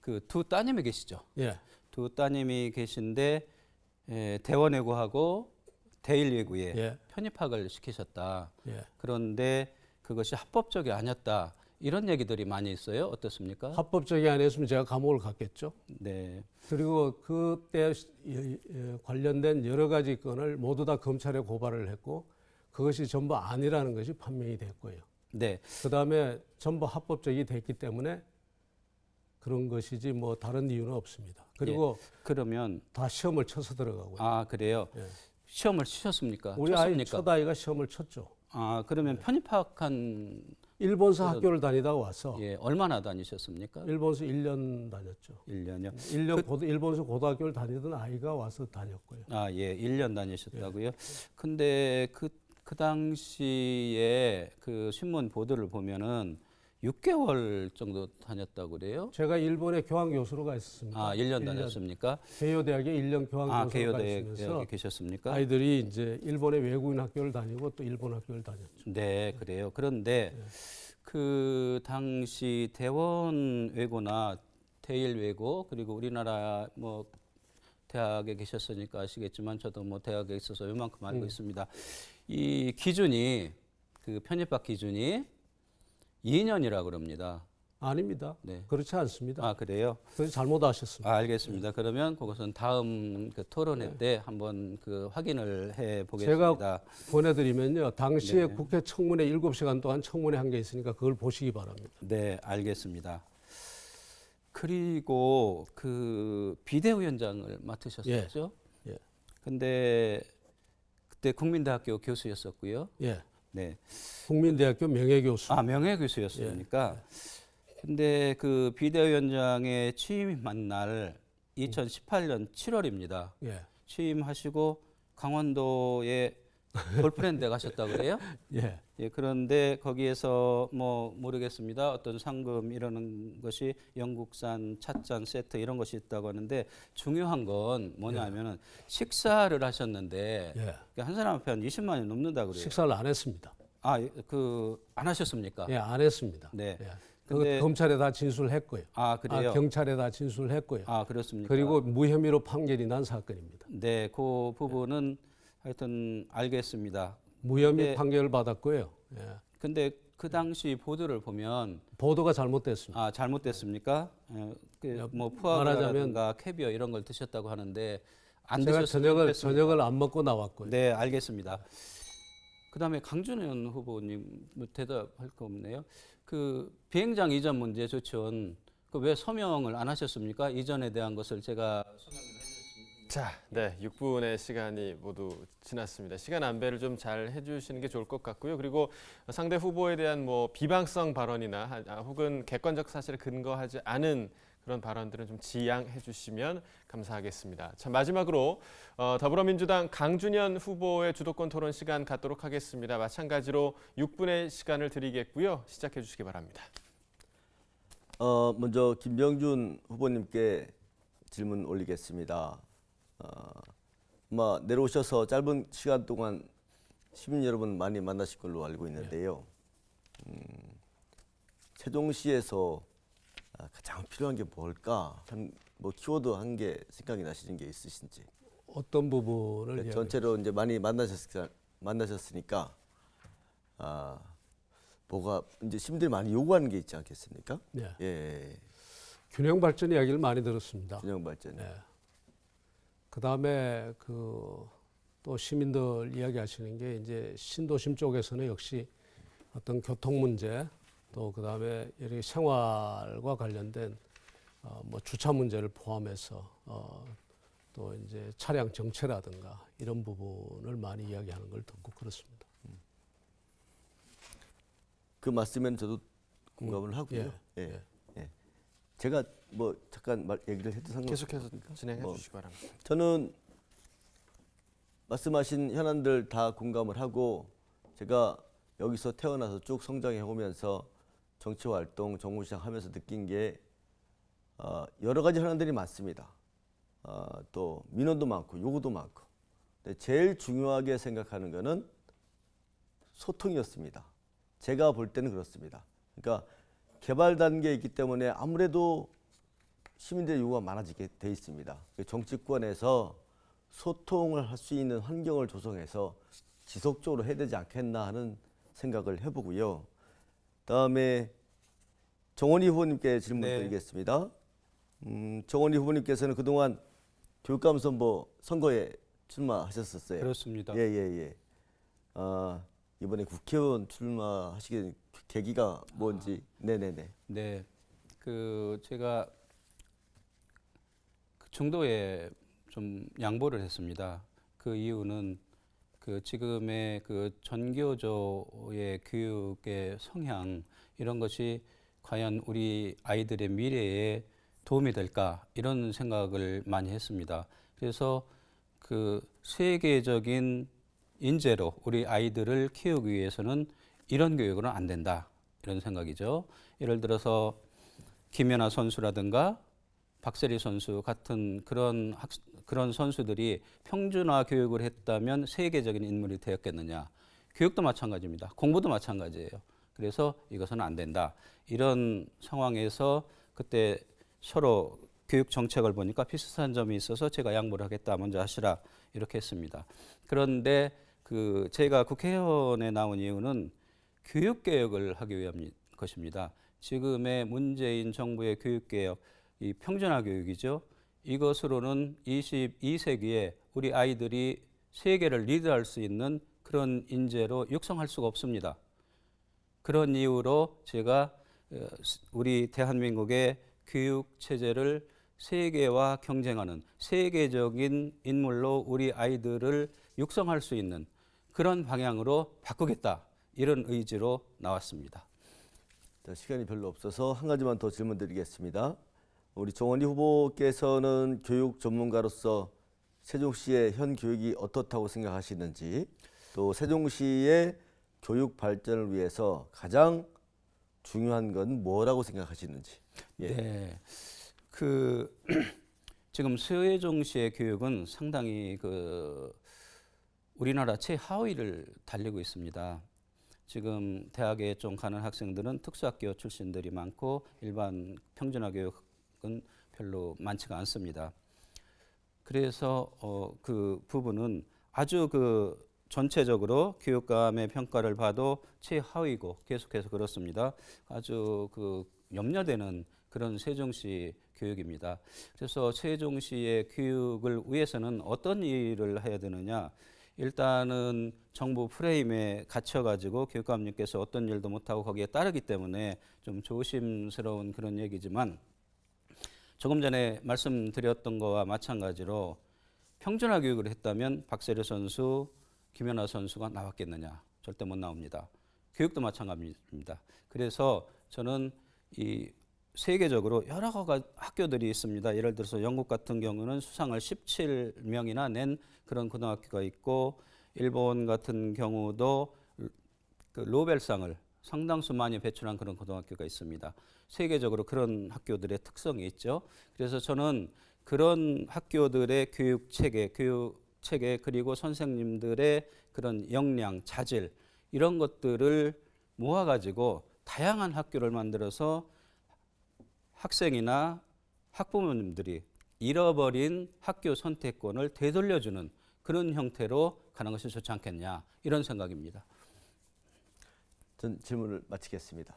그 두 따님이 계시죠? 예, 두 따님이 계신데 대원외고하고 대일외고에 예, 편입학을 시키셨다. 예. 그런데 그것이 합법적이 아니었다. 이런 얘기들이 많이 있어요. 어떻습니까? 합법적이 아니었으면 제가 감옥을 갔겠죠. 네. 그리고 그때 관련된 여러 가지 건을 모두 다 검찰에 고발을 했고 그것이 전부 아니라는 것이 판명이 됐고요. 네. 그다음에 전부 합법적이 됐기 때문에 그런 것이지 뭐 다른 이유는 없습니다. 그리고 그러면 다 시험을 쳐서 들어가고요. 아, 그래요. 예. 시험을 치셨습니까? 우리 아이 쳤습니까? 첫 아이가 시험을 쳤죠. 아, 그러면 편입학한 일본서 학교를 다니다가 와서 예, 얼마나 다니셨습니까? 일본서 1년 다녔죠. 1년이요. 1년 일본서 고등학교를 다니던 아이가 와서 다녔고요. 아, 예, 1년 다니셨다고요. 근데 그 당시에 그 신문 보도를 보면은 6개월 정도 다녔다고 그래요? 제가 일본에 교환 교수로 가 있었습니다. 아, 1년 다녔습니까? 개요 대학에 1년 교환 아, 교수로 가 개요대에 있으면서 계셨습니까? 아이들이 이제 일본의 외국인 학교를 다니고 또 일본 학교를 다녔죠. 네, 그래요. 그런데 그 당시 대원 외고나 대일 외고 그리고 우리나라 뭐 대학에 계셨으니까 아시겠지만 저도 뭐 대학에 있어서 요만큼 알고 있습니다. 이 기준이 그 편입학 기준이 2년이라 그럽니다. 아닙니다. 네. 그렇지 않습니다. 아, 그래요? 그래서 잘못하셨습니다. 아, 알겠습니다. 그러면 그것은 다음 그 토론회 때 한번 그 확인을 해 보겠습니다. 제가 보내드리면요. 당시에 네. 국회 청문회 7시간 동안 청문회 한 게 있으니까 그걸 보시기 바랍니다. 네, 알겠습니다. 그리고 그 비대위원장을 맡으셨었죠? 예. 근데 그때 국민대학교 교수였었고요. 예. 네. 국민대학교 명예교수. 아, 명예교수였으니까. 근데 그 비대위원장의 취임한 날 2018년 7월입니다. 예. 취임하시고 강원도에 골프랜드 가셨다 그래요? 예. 예, 그런데 거기에서 뭐 모르겠습니다. 어떤 상금 이러는 것이 영국산 찻잔 세트 이런 것이 있다고 하는데 중요한 건 뭐냐면은 식사를 하셨는데 예. 한 사람 앞에 한 20만 원이 넘는다 그래요. 식사를 안 했습니다. 아, 그 안 하셨습니까? 예, 안 했습니다. 네. 예. 근데- 그 검찰에 다 진술했고요. 아, 그래요? 경찰에 다 진술했고요. 아, 그렇습니까? 그리고 무혐의로 판결이 난 사건입니다. 네, 그 부분은 하여튼 알겠습니다. 무혐의 네. 판결을 받았고요. 예. 근데 그 당시 보도를 보면 보도가 잘못됐습니다. 아, 잘못됐습니까? 그뭐 말하자면- 푸아그라든가 캐비어 이런 걸 드셨다고 하는데 안 제가 드셨으면 됐습니다. 저녁을 안 먹고 나왔고요. 네, 알겠습니다. 그다음에 강준현 후보님 뭐 대답할 거 없네요. 그 비행장 이전 문제 조치원 그 왜 서명을 안 하셨습니까? 이전에 대한 것을 제가 자, 네, 6분의 시간이 모두 지났습니다. 시간 안배를 좀 잘 해주시는 게 좋을 것 같고요. 그리고 상대 후보에 대한 뭐 비방성 발언이나 혹은 객관적 사실에 근거하지 않은 그런 발언들은 좀 지양해 주시면 감사하겠습니다. 자, 마지막으로 더불어민주당 강준현 후보의 주도권 토론 시간 갖도록 하겠습니다. 마찬가지로 6분의 시간을 드리겠고요. 시작해 주시기 바랍니다. 먼저 김병준 후보님께 질문 올리겠습니다. 아마 내려오셔서 짧은 시간 동안 시민 여러분 많이 만나실 걸로 알고 있는데요. 세종시에서 가장 필요한 게 뭘까? 뭐 키워드 한 개 생각이 나시는 게 있으신지. 어떤 부분을 이야기해 전체로 이제 많이 만나셨으니까 뭐가 이제 시민들이 많이 요구하는 게 있지 않겠습니까? 네. 예, 균형 발전 이야기를 많이 들었습니다. 균형 발전. 네. 그다음에 또 시민들 이야기하시는 게 이제 신도심 쪽에서는 역시 어떤 교통 문제 또 그다음에 이렇게 생활과 관련된 뭐 주차 문제를 포함해서 또 이제 차량 정체라든가 이런 부분을 많이 이야기하는 걸 듣고 그렇습니다. 그 말씀에는 저도 공감을 하고요. 예. 제가 뭐 잠깐 얘기를 해도 상관없습니까? 계속해서 진행해 뭐, 주시기 바랍니다. 저는 말씀하신 현안들 다 공감을 하고 제가 여기서 태어나서 쭉 성장해 오면서 정치 활동, 정무시장 하면서 느낀 게 여러 가지 현안들이 많습니다. 또 민원도 많고 요구도 많고. 근데 제일 중요하게 생각하는 거는 소통이었습니다. 제가 볼 때는 그렇습니다. 그러니까 개발 단계에 있기 때문에 아무래도 시민들의 요구가 많아지게 돼 있습니다. 정치권에서 소통을 할 수 있는 환경을 조성해서 지속적으로 해야 되지 않겠나 하는 생각을 해보고요. 다음에 정원희 후보님께 질문 네. 드리겠습니다. 정원희 후보님께서는 그동안 교육감 선거에 출마하셨었어요. 그렇습니다. 예. 이번에 국회의원 출마하시게 계기가 뭔지. 네네네. 네, 제가 그 정도에 좀 양보를 했습니다. 그 이유는 지금의 전교조의 교육의 성향 이런 것이 과연 우리 아이들의 미래에 도움이 될까 이런 생각을 많이 했습니다. 그래서 세계적인 인재로 우리 아이들을 키우기 위해서는 이런 교육은 안 된다 이런 생각이죠. 예를 들어서 김연아 선수라든가 박세리 선수 같은 그런 선수들이 평준화 교육을 했다면 세계적인 인물이 되었겠느냐. 교육도 마찬가지입니다. 공부도 마찬가지예요. 그래서 이것은 안 된다. 이런 상황에서 그때 서로 교육 정책을 보니까 비슷한 점이 있어서 제가 양보를 하겠다. 먼저 하시라. 이렇게 했습니다. 그런데 제가 국회의원에 나온 이유는 교육개혁을 하기 위한 것입니다. 지금의 문재인 정부의 교육개혁, 이 평준화 교육이죠. 이것으로는 22세기에 우리 아이들이 세계를 리드할 수 있는 그런 인재로 육성할 수가 없습니다. 그런 이유로 제가 우리 대한민국의 교육 체제를 세계와 경쟁하는 세계적인 인물로 우리 아이들을 육성할 수 있는 그런 방향으로 바꾸겠다. 이런 의지로 나왔습니다. 시간이 별로 없어서 한 가지만 더 질문 드리겠습니다. 우리 정원희 후보께서는 교육 전문가로서 세종시의 현 교육이 어떻다고 생각하시는지, 또 세종시의 교육 발전을 위해서 가장 중요한 건 뭐라고 생각하시는지. 예. 네, 지금 세종시의 교육은 상당히 우리나라 최하위를 달리고 있습니다. 지금 대학에 좀 가는 학생들은 특수학교 출신들이 많고 일반 평준화 교육은 별로 많지가 않습니다. 그래서 그 부분은 아주 전체적으로 교육감의 평가를 봐도 최하위고 계속해서 그렇습니다. 아주 염려되는 그런 세종시 교육입니다. 그래서 세종시의 교육을 위해서는 어떤 일을 해야 되느냐? 일단은 정부 프레임에 갇혀가지고 교육감님께서 어떤 일도 못하고 거기에 따르기 때문에 좀 조심스러운 그런 얘기지만 조금 전에 말씀드렸던 거와 마찬가지로 평준화 교육을 했다면 박세리 선수, 김연아 선수가 나왔겠느냐? 절대 못 나옵니다. 교육도 마찬가지입니다. 그래서 저는 이 세계적으로 여러 학교들이 있습니다. 예를 들어서 영국 같은 경우는 수상을 17명이나 낸 그런 고등학교가 있고 일본 같은 경우도 노벨상을 상당수 많이 배출한 그런 고등학교가 있습니다. 세계적으로 그런 학교들의 특성이 있죠. 그래서 저는 그런 학교들의 교육 체계 그리고 선생님들의 그런 역량, 자질 이런 것들을 모아가지고 다양한 학교를 만들어서 학생이나 학부모님들이 잃어버린 학교 선택권을 되돌려주는 그런 형태로 가는 것이 좋지 않겠냐 이런 생각입니다. 전 질문을 마치겠습니다.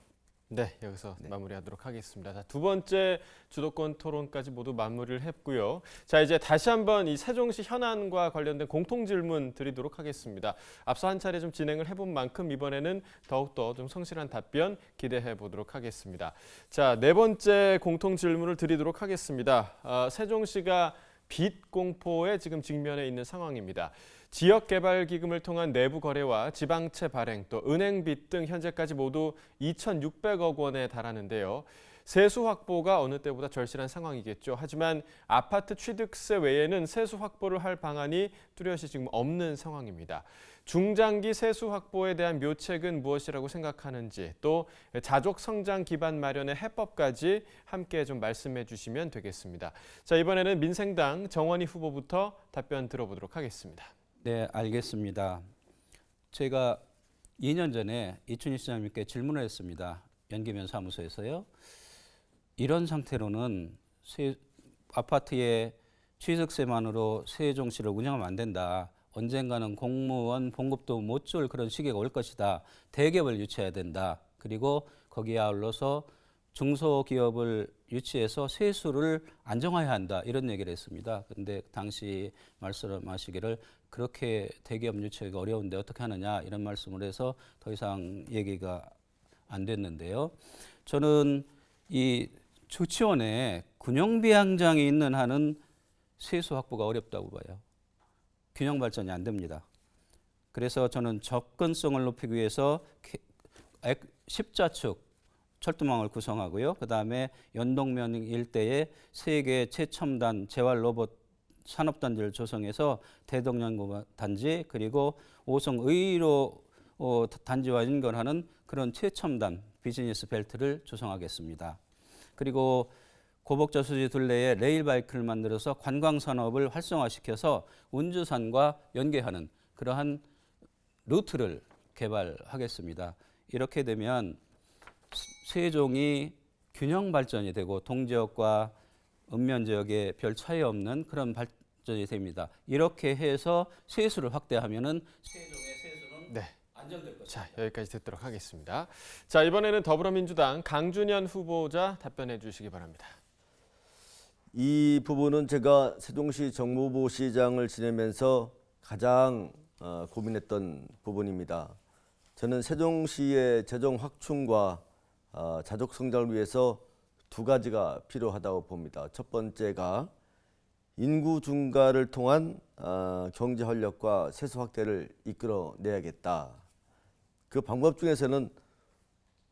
네, 여기서 마무리하도록 하겠습니다. 자, 두 번째 주도권 토론까지 모두 마무리를 했고요. 자, 이제 다시 한번 이 세종시 현안과 관련된 공통 질문 드리도록 하겠습니다. 앞서 한 차례 좀 진행을 해본 만큼 이번에는 더욱더 좀 성실한 답변 기대해 보도록 하겠습니다. 자, 네 번째 공통 질문을 드리도록 하겠습니다. 세종시가 빚 공포에 지금 직면해 있는 상황입니다. 지역개발기금을 통한 내부 거래와 지방채 발행, 또 은행 빚 등 현재까지 모두 2,600억 원에 달하는데요. 세수 확보가 어느 때보다 절실한 상황이겠죠. 하지만 아파트 취득세 외에는 세수 확보를 할 방안이 뚜렷이 지금 없는 상황입니다. 중장기 세수 확보에 대한 묘책은 무엇이라고 생각하는지, 또 자족 성장 기반 마련의 해법까지 함께 좀 말씀해 주시면 되겠습니다. 자, 이번에는 민생당 정원희 후보부터 답변 들어보도록 하겠습니다. 네, 알겠습니다. 제가 2년 전에 이춘희 시장님께 질문을 했습니다. 연기면 사무소에서요. 이런 상태로는 아파트의 취득세만으로 세종시를 운영하면 안 된다. 언젠가는 공무원 봉급도 못 줄 그런 시기가 올 것이다. 대기업을 유치해야 된다. 그리고 거기에 아울러서 중소기업을 유치해서 세수를 안정화해야 한다. 이런 얘기를 했습니다. 그런데 당시 말씀하시기를 그렇게 대기업 유치하기가 어려운데 어떻게 하느냐 이런 말씀을 해서 더 이상 얘기가 안 됐는데요. 저는 이 조치원에 군용비양장이 있는 한은 세수 확보가 어렵다고 봐요. 균형 발전이 안 됩니다. 그래서 저는 접근성을 높이기 위해서 십자축 철도망을 구성하고요. 그다음에 연동면 일대에 3개 최첨단 재활 로봇 산업단지를 조성해서 대동연구 단지 그리고 5성 의료 단지와 연결하는 그런 최첨단 비즈니스 벨트를 조성하겠습니다. 그리고 고복저수지 둘레에 레일바이크를 만들어서 관광산업을 활성화시켜서 운주산과 연계하는 그러한 루트를 개발하겠습니다. 이렇게 되면 세종이 균형 발전이 되고 동지역과 읍면지역에 별 차이 없는 그런 발전이 됩니다. 이렇게 해서 세수를 확대하면은 세종의 세수는 네. 안정될 것입니다. 자, 여기까지 듣도록 하겠습니다. 자, 이번에는 더불어민주당 강준현 후보자 답변해 주시기 바랍니다. 이 부분은 제가 세종시 정무부시장을 지내면서 가장 고민했던 부분입니다. 저는 세종시의 재정 확충과 자족 성장을 위해서 2가지가 필요하다고 봅니다. 첫 번째가 인구 증가를 통한 경제 활력과 세수 확대를 이끌어내야겠다. 그 방법 중에서는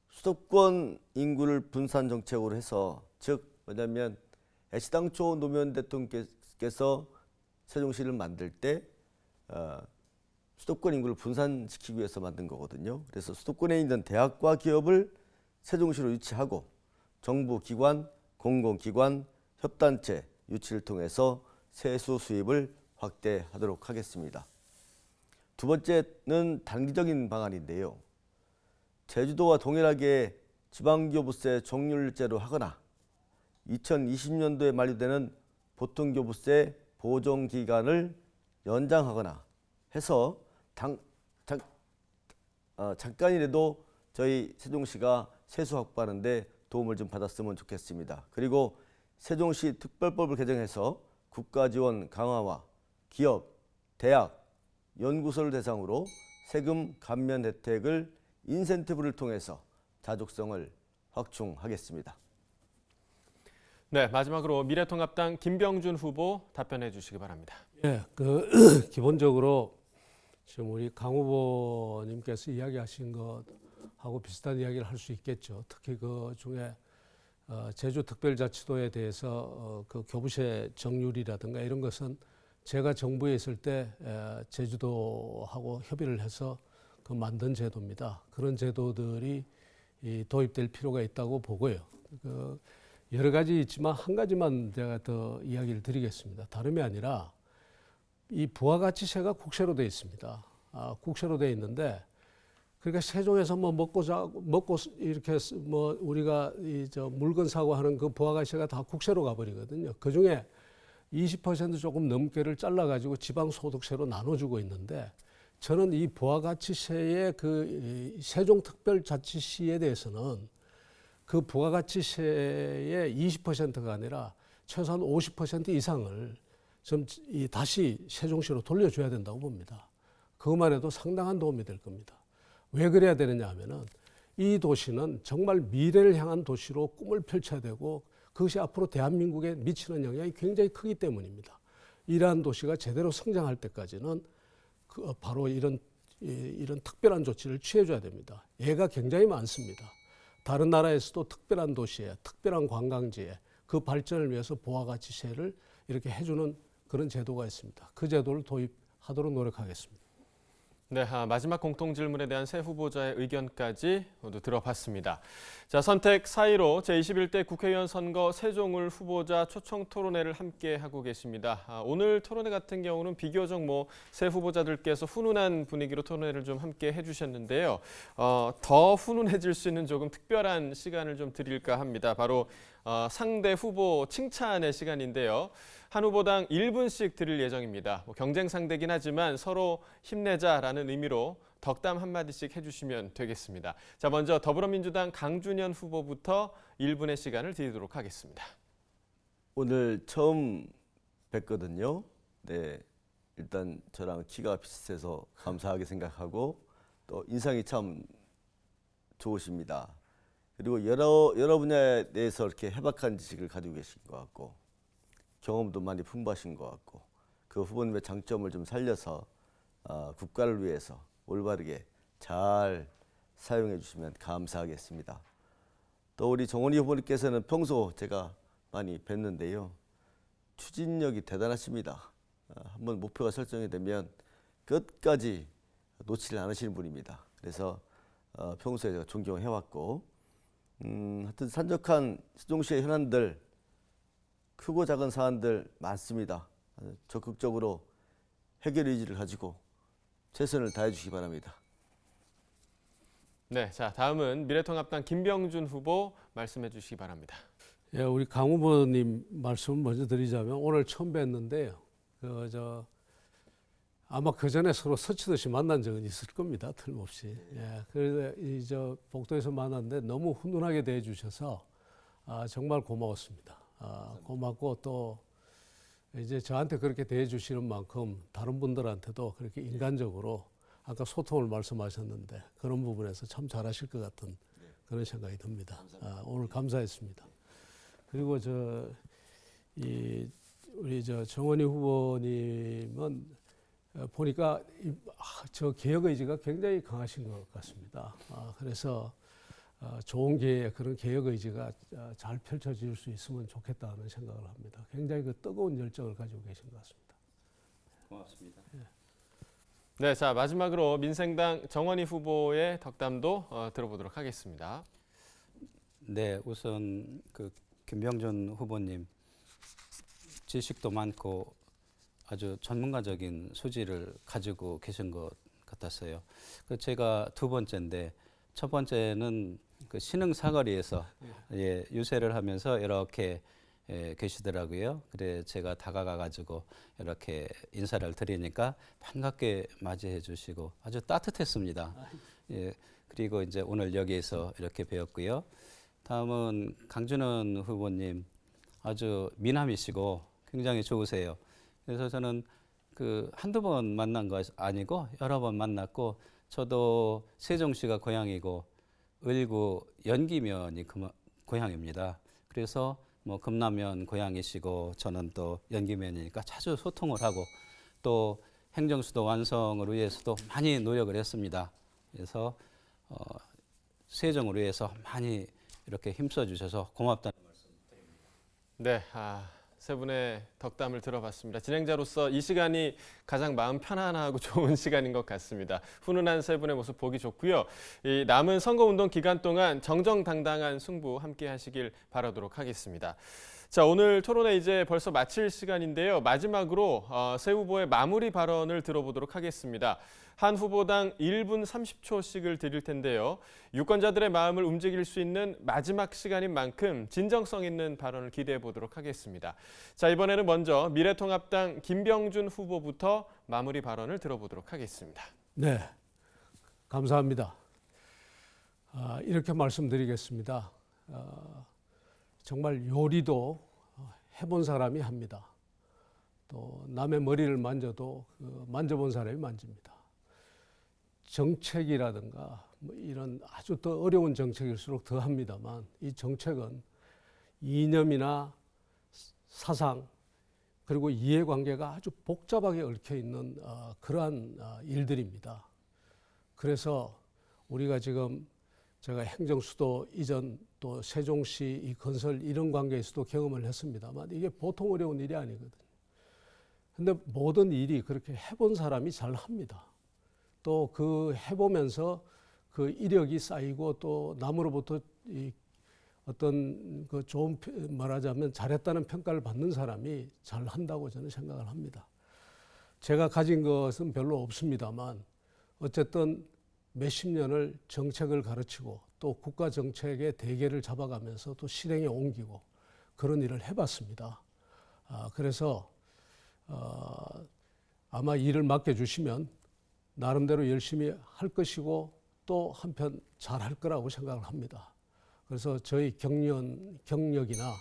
수도권 인구를 분산 정책으로 해서, 즉 뭐냐면 애시당초 노무현 대통령께서 세종시를 만들 때 수도권 인구를 분산시키기 위해서 만든 거거든요. 그래서 수도권에 있는 대학과 기업을 세종시로 유치하고 정부 기관, 공공기관, 협단체 유치를 통해서 세수 수입을 확대하도록 하겠습니다. 두 번째는 단기적인 방안인데요. 제주도와 동일하게 지방교부세 종률제로 하거나 2020년도에 만료되는 보통교부세 보정기간을 연장하거나 해서 잠깐이라도 저희 세종시가 세수 확보하는 데 도움을 좀 받았으면 좋겠습니다. 그리고 세종시 특별법을 개정해서 국가지원 강화와 기업, 대학, 연구소를 대상으로 세금 감면 혜택을 인센티브를 통해서 자족성을 확충하겠습니다. 네, 마지막으로 미래통합당 김병준 후보 답변해 주시기 바랍니다. 예, 기본적으로 지금 우리 강 후보님께서 이야기하신 것하고 비슷한 이야기를 할 수 있겠죠. 특히 그 중에 제주특별자치도에 대해서 그 교부세 정률이라든가 이런 것은 제가 정부에 있을 때 제주도하고 협의를 해서 그 만든 제도입니다. 그런 제도들이 도입될 필요가 있다고 보고요. 여러 가지 있지만 한 가지만 제가 더 이야기를 드리겠습니다. 다름이 아니라 이 부가가치세가 국세로 되어 있습니다. 국세로 되어 있는데, 그러니까 세종에서 뭐 먹고 이렇게 뭐 우리가 물건 사고 하는 그 부가가치세가 다 국세로 가버리거든요. 그 중에 20% 조금 넘게를 잘라가지고 지방소득세로 나눠주고 있는데, 저는 이 부가가치세의 그 세종특별자치시에 대해서는 그 부가가치세의 20%가 아니라 최소한 50% 이상을 좀 다시 세종시로 돌려줘야 된다고 봅니다. 그것만 해도 상당한 도움이 될 겁니다. 왜 그래야 되느냐 하면은 이 도시는 정말 미래를 향한 도시로 꿈을 펼쳐야 되고 그것이 앞으로 대한민국에 미치는 영향이 굉장히 크기 때문입니다. 이러한 도시가 제대로 성장할 때까지는 바로 이런 특별한 조치를 취해줘야 됩니다. 예가 굉장히 많습니다. 다른 나라에서도 특별한 도시에, 특별한 관광지에 그 발전을 위해서 부가가치세를 이렇게 해주는 그런 제도가 있습니다. 그 제도를 도입하도록 노력하겠습니다. 네, 마지막 공통 질문에 대한 새 후보자의 의견까지 모두 들어봤습니다. 자, 선택 4.15 제21대 국회의원 선거 세종을 후보자 초청 토론회를 함께 하고 계십니다. 오늘 토론회 같은 경우는 비교적 새 후보자들께서 훈훈한 분위기로 토론회를 좀 함께 해주셨는데요. 더 훈훈해질 수 있는 조금 특별한 시간을 좀 드릴까 합니다. 바로 상대 후보 칭찬의 시간인데요. 한 후보당 1분씩 드릴 예정입니다. 경쟁 상대긴 하지만 서로 힘내자라는 의미로 덕담 한마디씩 해주시면 되겠습니다. 자, 먼저 더불어민주당 강준현 후보부터 1분의 시간을 드리도록 하겠습니다. 오늘 처음 뵙거든요. 네, 일단 저랑 키가 비슷해서 감사하게 생각하고 또 인상이 참 좋으십니다. 그리고 여러 분야에 대해서 이렇게 해박한 지식을 가지고 계신 것 같고 경험도 많이 풍부하신 것 같고 그 후보님의 장점을 좀 살려서 국가를 위해서 올바르게 잘 사용해 주시면 감사하겠습니다. 또 우리 정원희 후보님께서는 평소 제가 많이 뵀는데요. 추진력이 대단하십니다. 한번 목표가 설정이 되면 끝까지 놓치지 않으시는 분입니다. 그래서 평소에 제가 존경해왔고 하여튼 산적한 세종시의 현안들 크고 작은 사안들 많습니다. 적극적으로 해결 의지를 가지고 최선을 다해 주시기 바랍니다. 네, 자, 다음은 미래통합당 김병준 후보 말씀해 주시기 바랍니다. 예, 우리 강 후보님 말씀을 먼저 드리자면 오늘 처음 뵀는데요. 아마 그 전에 서로 스치듯이 만난 적은 있을 겁니다. 틀림없이. 예, 그래서 복도에서 만났는데 너무 훈훈하게 대해 주셔서 정말 고마웠습니다. 고맙고 또 이제 저한테 그렇게 대해 주시는 만큼 다른 분들한테도 그렇게 인간적으로 아까 소통을 말씀하셨는데 그런 부분에서 참 잘하실 것 같은 그런 생각이 듭니다. 오늘 감사했습니다. 그리고 우리 정원희 후보님은 보니까 저 개혁 의지가 굉장히 강하신 것 같습니다. 그래서 좋은 그런 개혁 의지가 잘 펼쳐질 수 있으면 좋겠다는 생각을 합니다. 굉장히 그 뜨거운 열정을 가지고 계신 것 같습니다. 고맙습니다. 네, 자, 마지막으로 민생당 정원희 후보의 덕담도 들어보도록 하겠습니다. 네, 우선 그 김병준 후보님 지식도 많고 아주 전문가적인 소질을 가지고 계신 것 같았어요. 제가 두 번째인데 첫 번째는 그 신흥 사거리에서 유세를 하면서 이렇게 계시더라고요. 그래 제가 다가가 가지고 이렇게 인사를 드리니까 반갑게 맞이해 주시고 아주 따뜻했습니다. 그리고 이제 오늘 여기에서 이렇게 배웠고요. 다음은 강준원 후보님 아주 미남이시고 굉장히 좋으세요. 그래서 저는 그 한두 번 만난 거 아니고 여러 번 만났고 저도 세종시가 고향이고 을구 연기면이 고향입니다. 그래서 금남면 고향이시고 저는 또 연기면이니까 자주 소통을 하고 또 행정수도 완성을 위해서도 많이 노력을 했습니다. 그래서 세종을 위해서 많이 이렇게 힘써 주셔서 고맙다는 말씀 드립니다. 네, 세 분의 덕담을 들어봤습니다. 진행자로서 이 시간이 가장 마음 편안하고 좋은 시간인 것 같습니다. 훈훈한 세 분의 모습 보기 좋고요. 이 남은 선거운동 기간 동안 정정당당한 승부 함께 하시길 바라도록 하겠습니다. 자, 오늘 토론회 이제 벌써 마칠 시간인데요. 마지막으로 세 후보의 마무리 발언을 들어보도록 하겠습니다. 한 후보당 1분 30초씩을 드릴 텐데요. 유권자들의 마음을 움직일 수 있는 마지막 시간인 만큼 진정성 있는 발언을 기대해 보도록 하겠습니다. 자, 이번에는 먼저 미래통합당 김병준 후보부터 마무리 발언을 들어보도록 하겠습니다. 네, 감사합니다. 이렇게 말씀드리겠습니다. 정말 요리도 해본 사람이 합니다. 또 남의 머리를 만져도 만져본 사람이 만집니다. 정책이라든가 이런 아주 더 어려운 정책일수록 더 합니다만 이 정책은 이념이나 사상 그리고 이해관계가 아주 복잡하게 얽혀 있는 그러한 일들입니다. 그래서 우리가 지금 제가 행정수도 이전 또 세종시 이 건설 이런 관계에서도 경험을 했습니다만 이게 보통 어려운 일이 아니거든요. 근데 모든 일이 그렇게 해본 사람이 잘 합니다. 또 그 해보면서 그 이력이 쌓이고 또 남으로부터 이 어떤 그 좋은 말하자면 잘했다는 평가를 받는 사람이 잘 한다고 저는 생각을 합니다. 제가 가진 것은 별로 없습니다만 어쨌든 몇십 년을 정책을 가르치고 또 국가 정책의 대계를 잡아가면서 또 실행에 옮기고 그런 일을 해봤습니다. 그래서 아마 일을 맡겨주시면 나름대로 열심히 할 것이고 또 한편 잘할 거라고 생각을 합니다. 그래서 저희 경력이나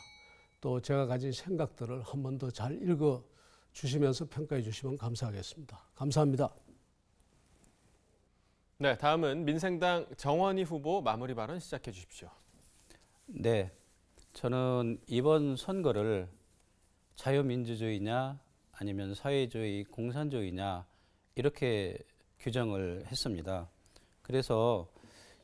또 제가 가진 생각들을 한 번 더 잘 읽어 주시면서 평가해 주시면 감사하겠습니다. 감사합니다. 네, 다음은 민생당 정원희 후보 마무리 발언 시작해 주십시오. 네, 저는 이번 선거를 자유민주주의냐 아니면 사회주의, 공산주의냐 이렇게 규정을 했습니다. 그래서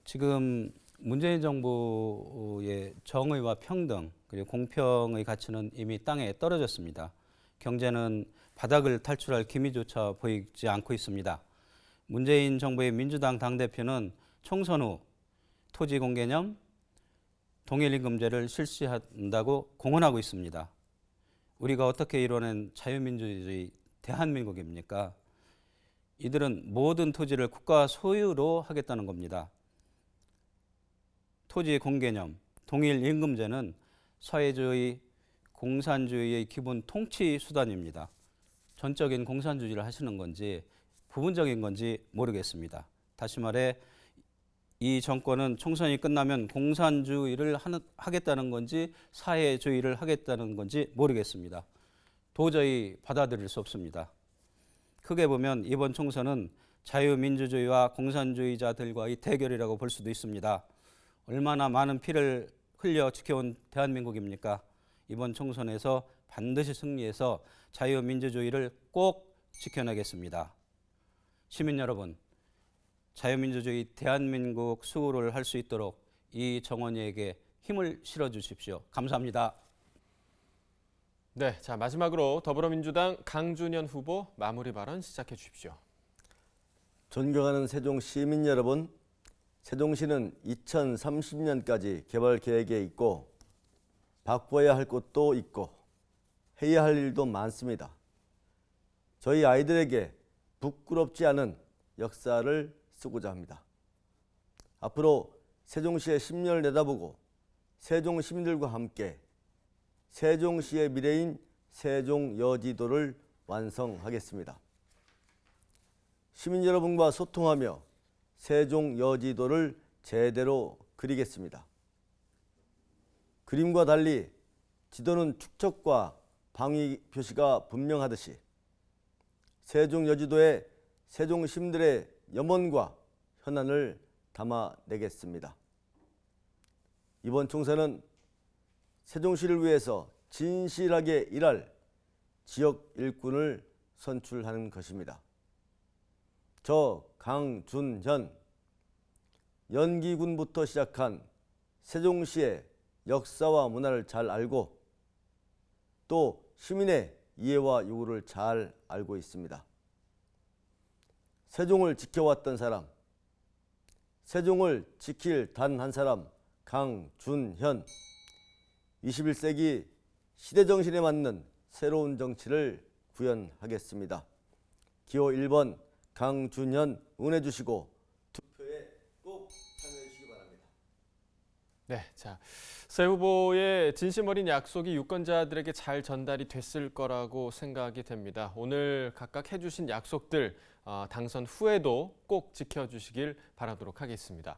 지금 문재인 정부의 정의와 평등 그리고 공평의 가치는 이미 땅에 떨어졌습니다. 경제는 바닥을 탈출할 기미조차 보이지 않고 있습니다. 문재인 정부의 민주당 당대표는 총선 후 토지 공개념, 동일임금제를 실시한다고 공언하고 있습니다. 우리가 어떻게 이뤄낸 자유민주주의 대한민국입니까? 이들은 모든 토지를 국가 소유로 하겠다는 겁니다. 토지 공개념, 동일임금제는 사회주의, 공산주의의 기본 통치 수단입니다. 전적인 공산주의를 하시는 건지 부분적인 건지 모르겠습니다. 다시 말해 이 정권은 총선이 끝나면 공산주의를 하겠다는 건지 사회주의를 하겠다는 건지 모르겠습니다. 도저히 받아들일 수 없습니다. 크게 보면 이번 총선은 자유민주주의와 공산주의자들과의 대결이라고 볼 수도 있습니다. 얼마나 많은 피를 흘려 지켜온 대한민국입니까? 이번 총선에서 반드시 승리해서 자유민주주의를 꼭 지켜내겠습니다. 시민 여러분, 자유민주주의 대한민국 수호를 할 수 있도록 이 정원이에게 힘을 실어주십시오. 감사합니다. 네, 자 마지막으로 더불어민주당 강준현 후보 마무리 발언 시작해 주십시오. 존경하는 세종 시민 여러분, 세종시는 2030년까지 개발 계획에 있고 바꿔야 할 것도 있고 해야 할 일도 많습니다. 저희 아이들에게 부끄럽지 않은 역사를 쓰고자 합니다. 앞으로 세종시의 10년을 내다보고 세종 시민들과 함께 세종시의 미래인 세종여지도를 완성하겠습니다. 시민 여러분과 소통하며 세종여지도를 제대로 그리겠습니다. 그림과 달리 지도는 축척과 방위 표시가 분명하듯이 세종여지도에 세종 시민들의 염원과 현안을 담아내겠습니다. 이번 총선은 세종시를 위해서 진실하게 일할 지역 일꾼을 선출하는 것입니다. 저 강준현, 연기군부터 시작한 세종시의 역사와 문화를 잘 알고 또 시민의 이해와 요구를 잘 알고 있습니다. 세종을 지켜왔던 사람, 세종을 지킬 단 한 사람 강준현, 21세기 시대정신에 맞는 새로운 정치를 구현하겠습니다. 기호 1번 강준현 응원해 주시고 투표에 꼭 참여해 주시기 바랍니다. 네, 자 새 후보의 진심 어린 약속이 유권자들에게 잘 전달이 됐을 거라고 생각이 됩니다. 오늘 각각 해주신 약속들 당선 후에도 꼭 지켜주시길 바라도록 하겠습니다.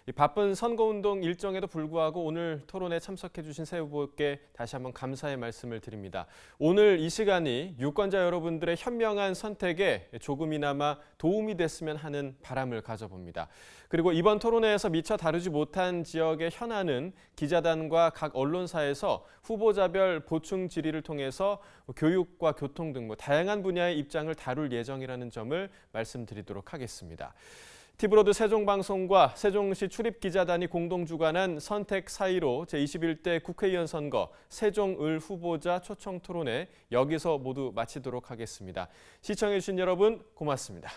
이 바쁜 선거운동 일정에도 불구하고 오늘 토론에 참석해 주신 새 후보께 다시 한번 감사의 말씀을 드립니다. 오늘 이 시간이 유권자 여러분들의 현명한 선택에 조금이나마 도움이 됐으면 하는 바람을 가져봅니다. 그리고 이번 토론회에서 미처 다루지 못한 지역의 현안은 기자단과 각 언론사에서 후보자별 보충 질의를 통해서 교육과 교통 등 다양한 분야의 입장을 다룰 예정이라는 점을 말씀드리도록 하겠습니다. 티브로드 세종방송과 세종시 출입기자단이 공동 주관한 선택 4.15 제21대 국회의원 선거 세종을 후보자 초청 토론회 여기서 모두 마치도록 하겠습니다. 시청해주신 여러분 고맙습니다.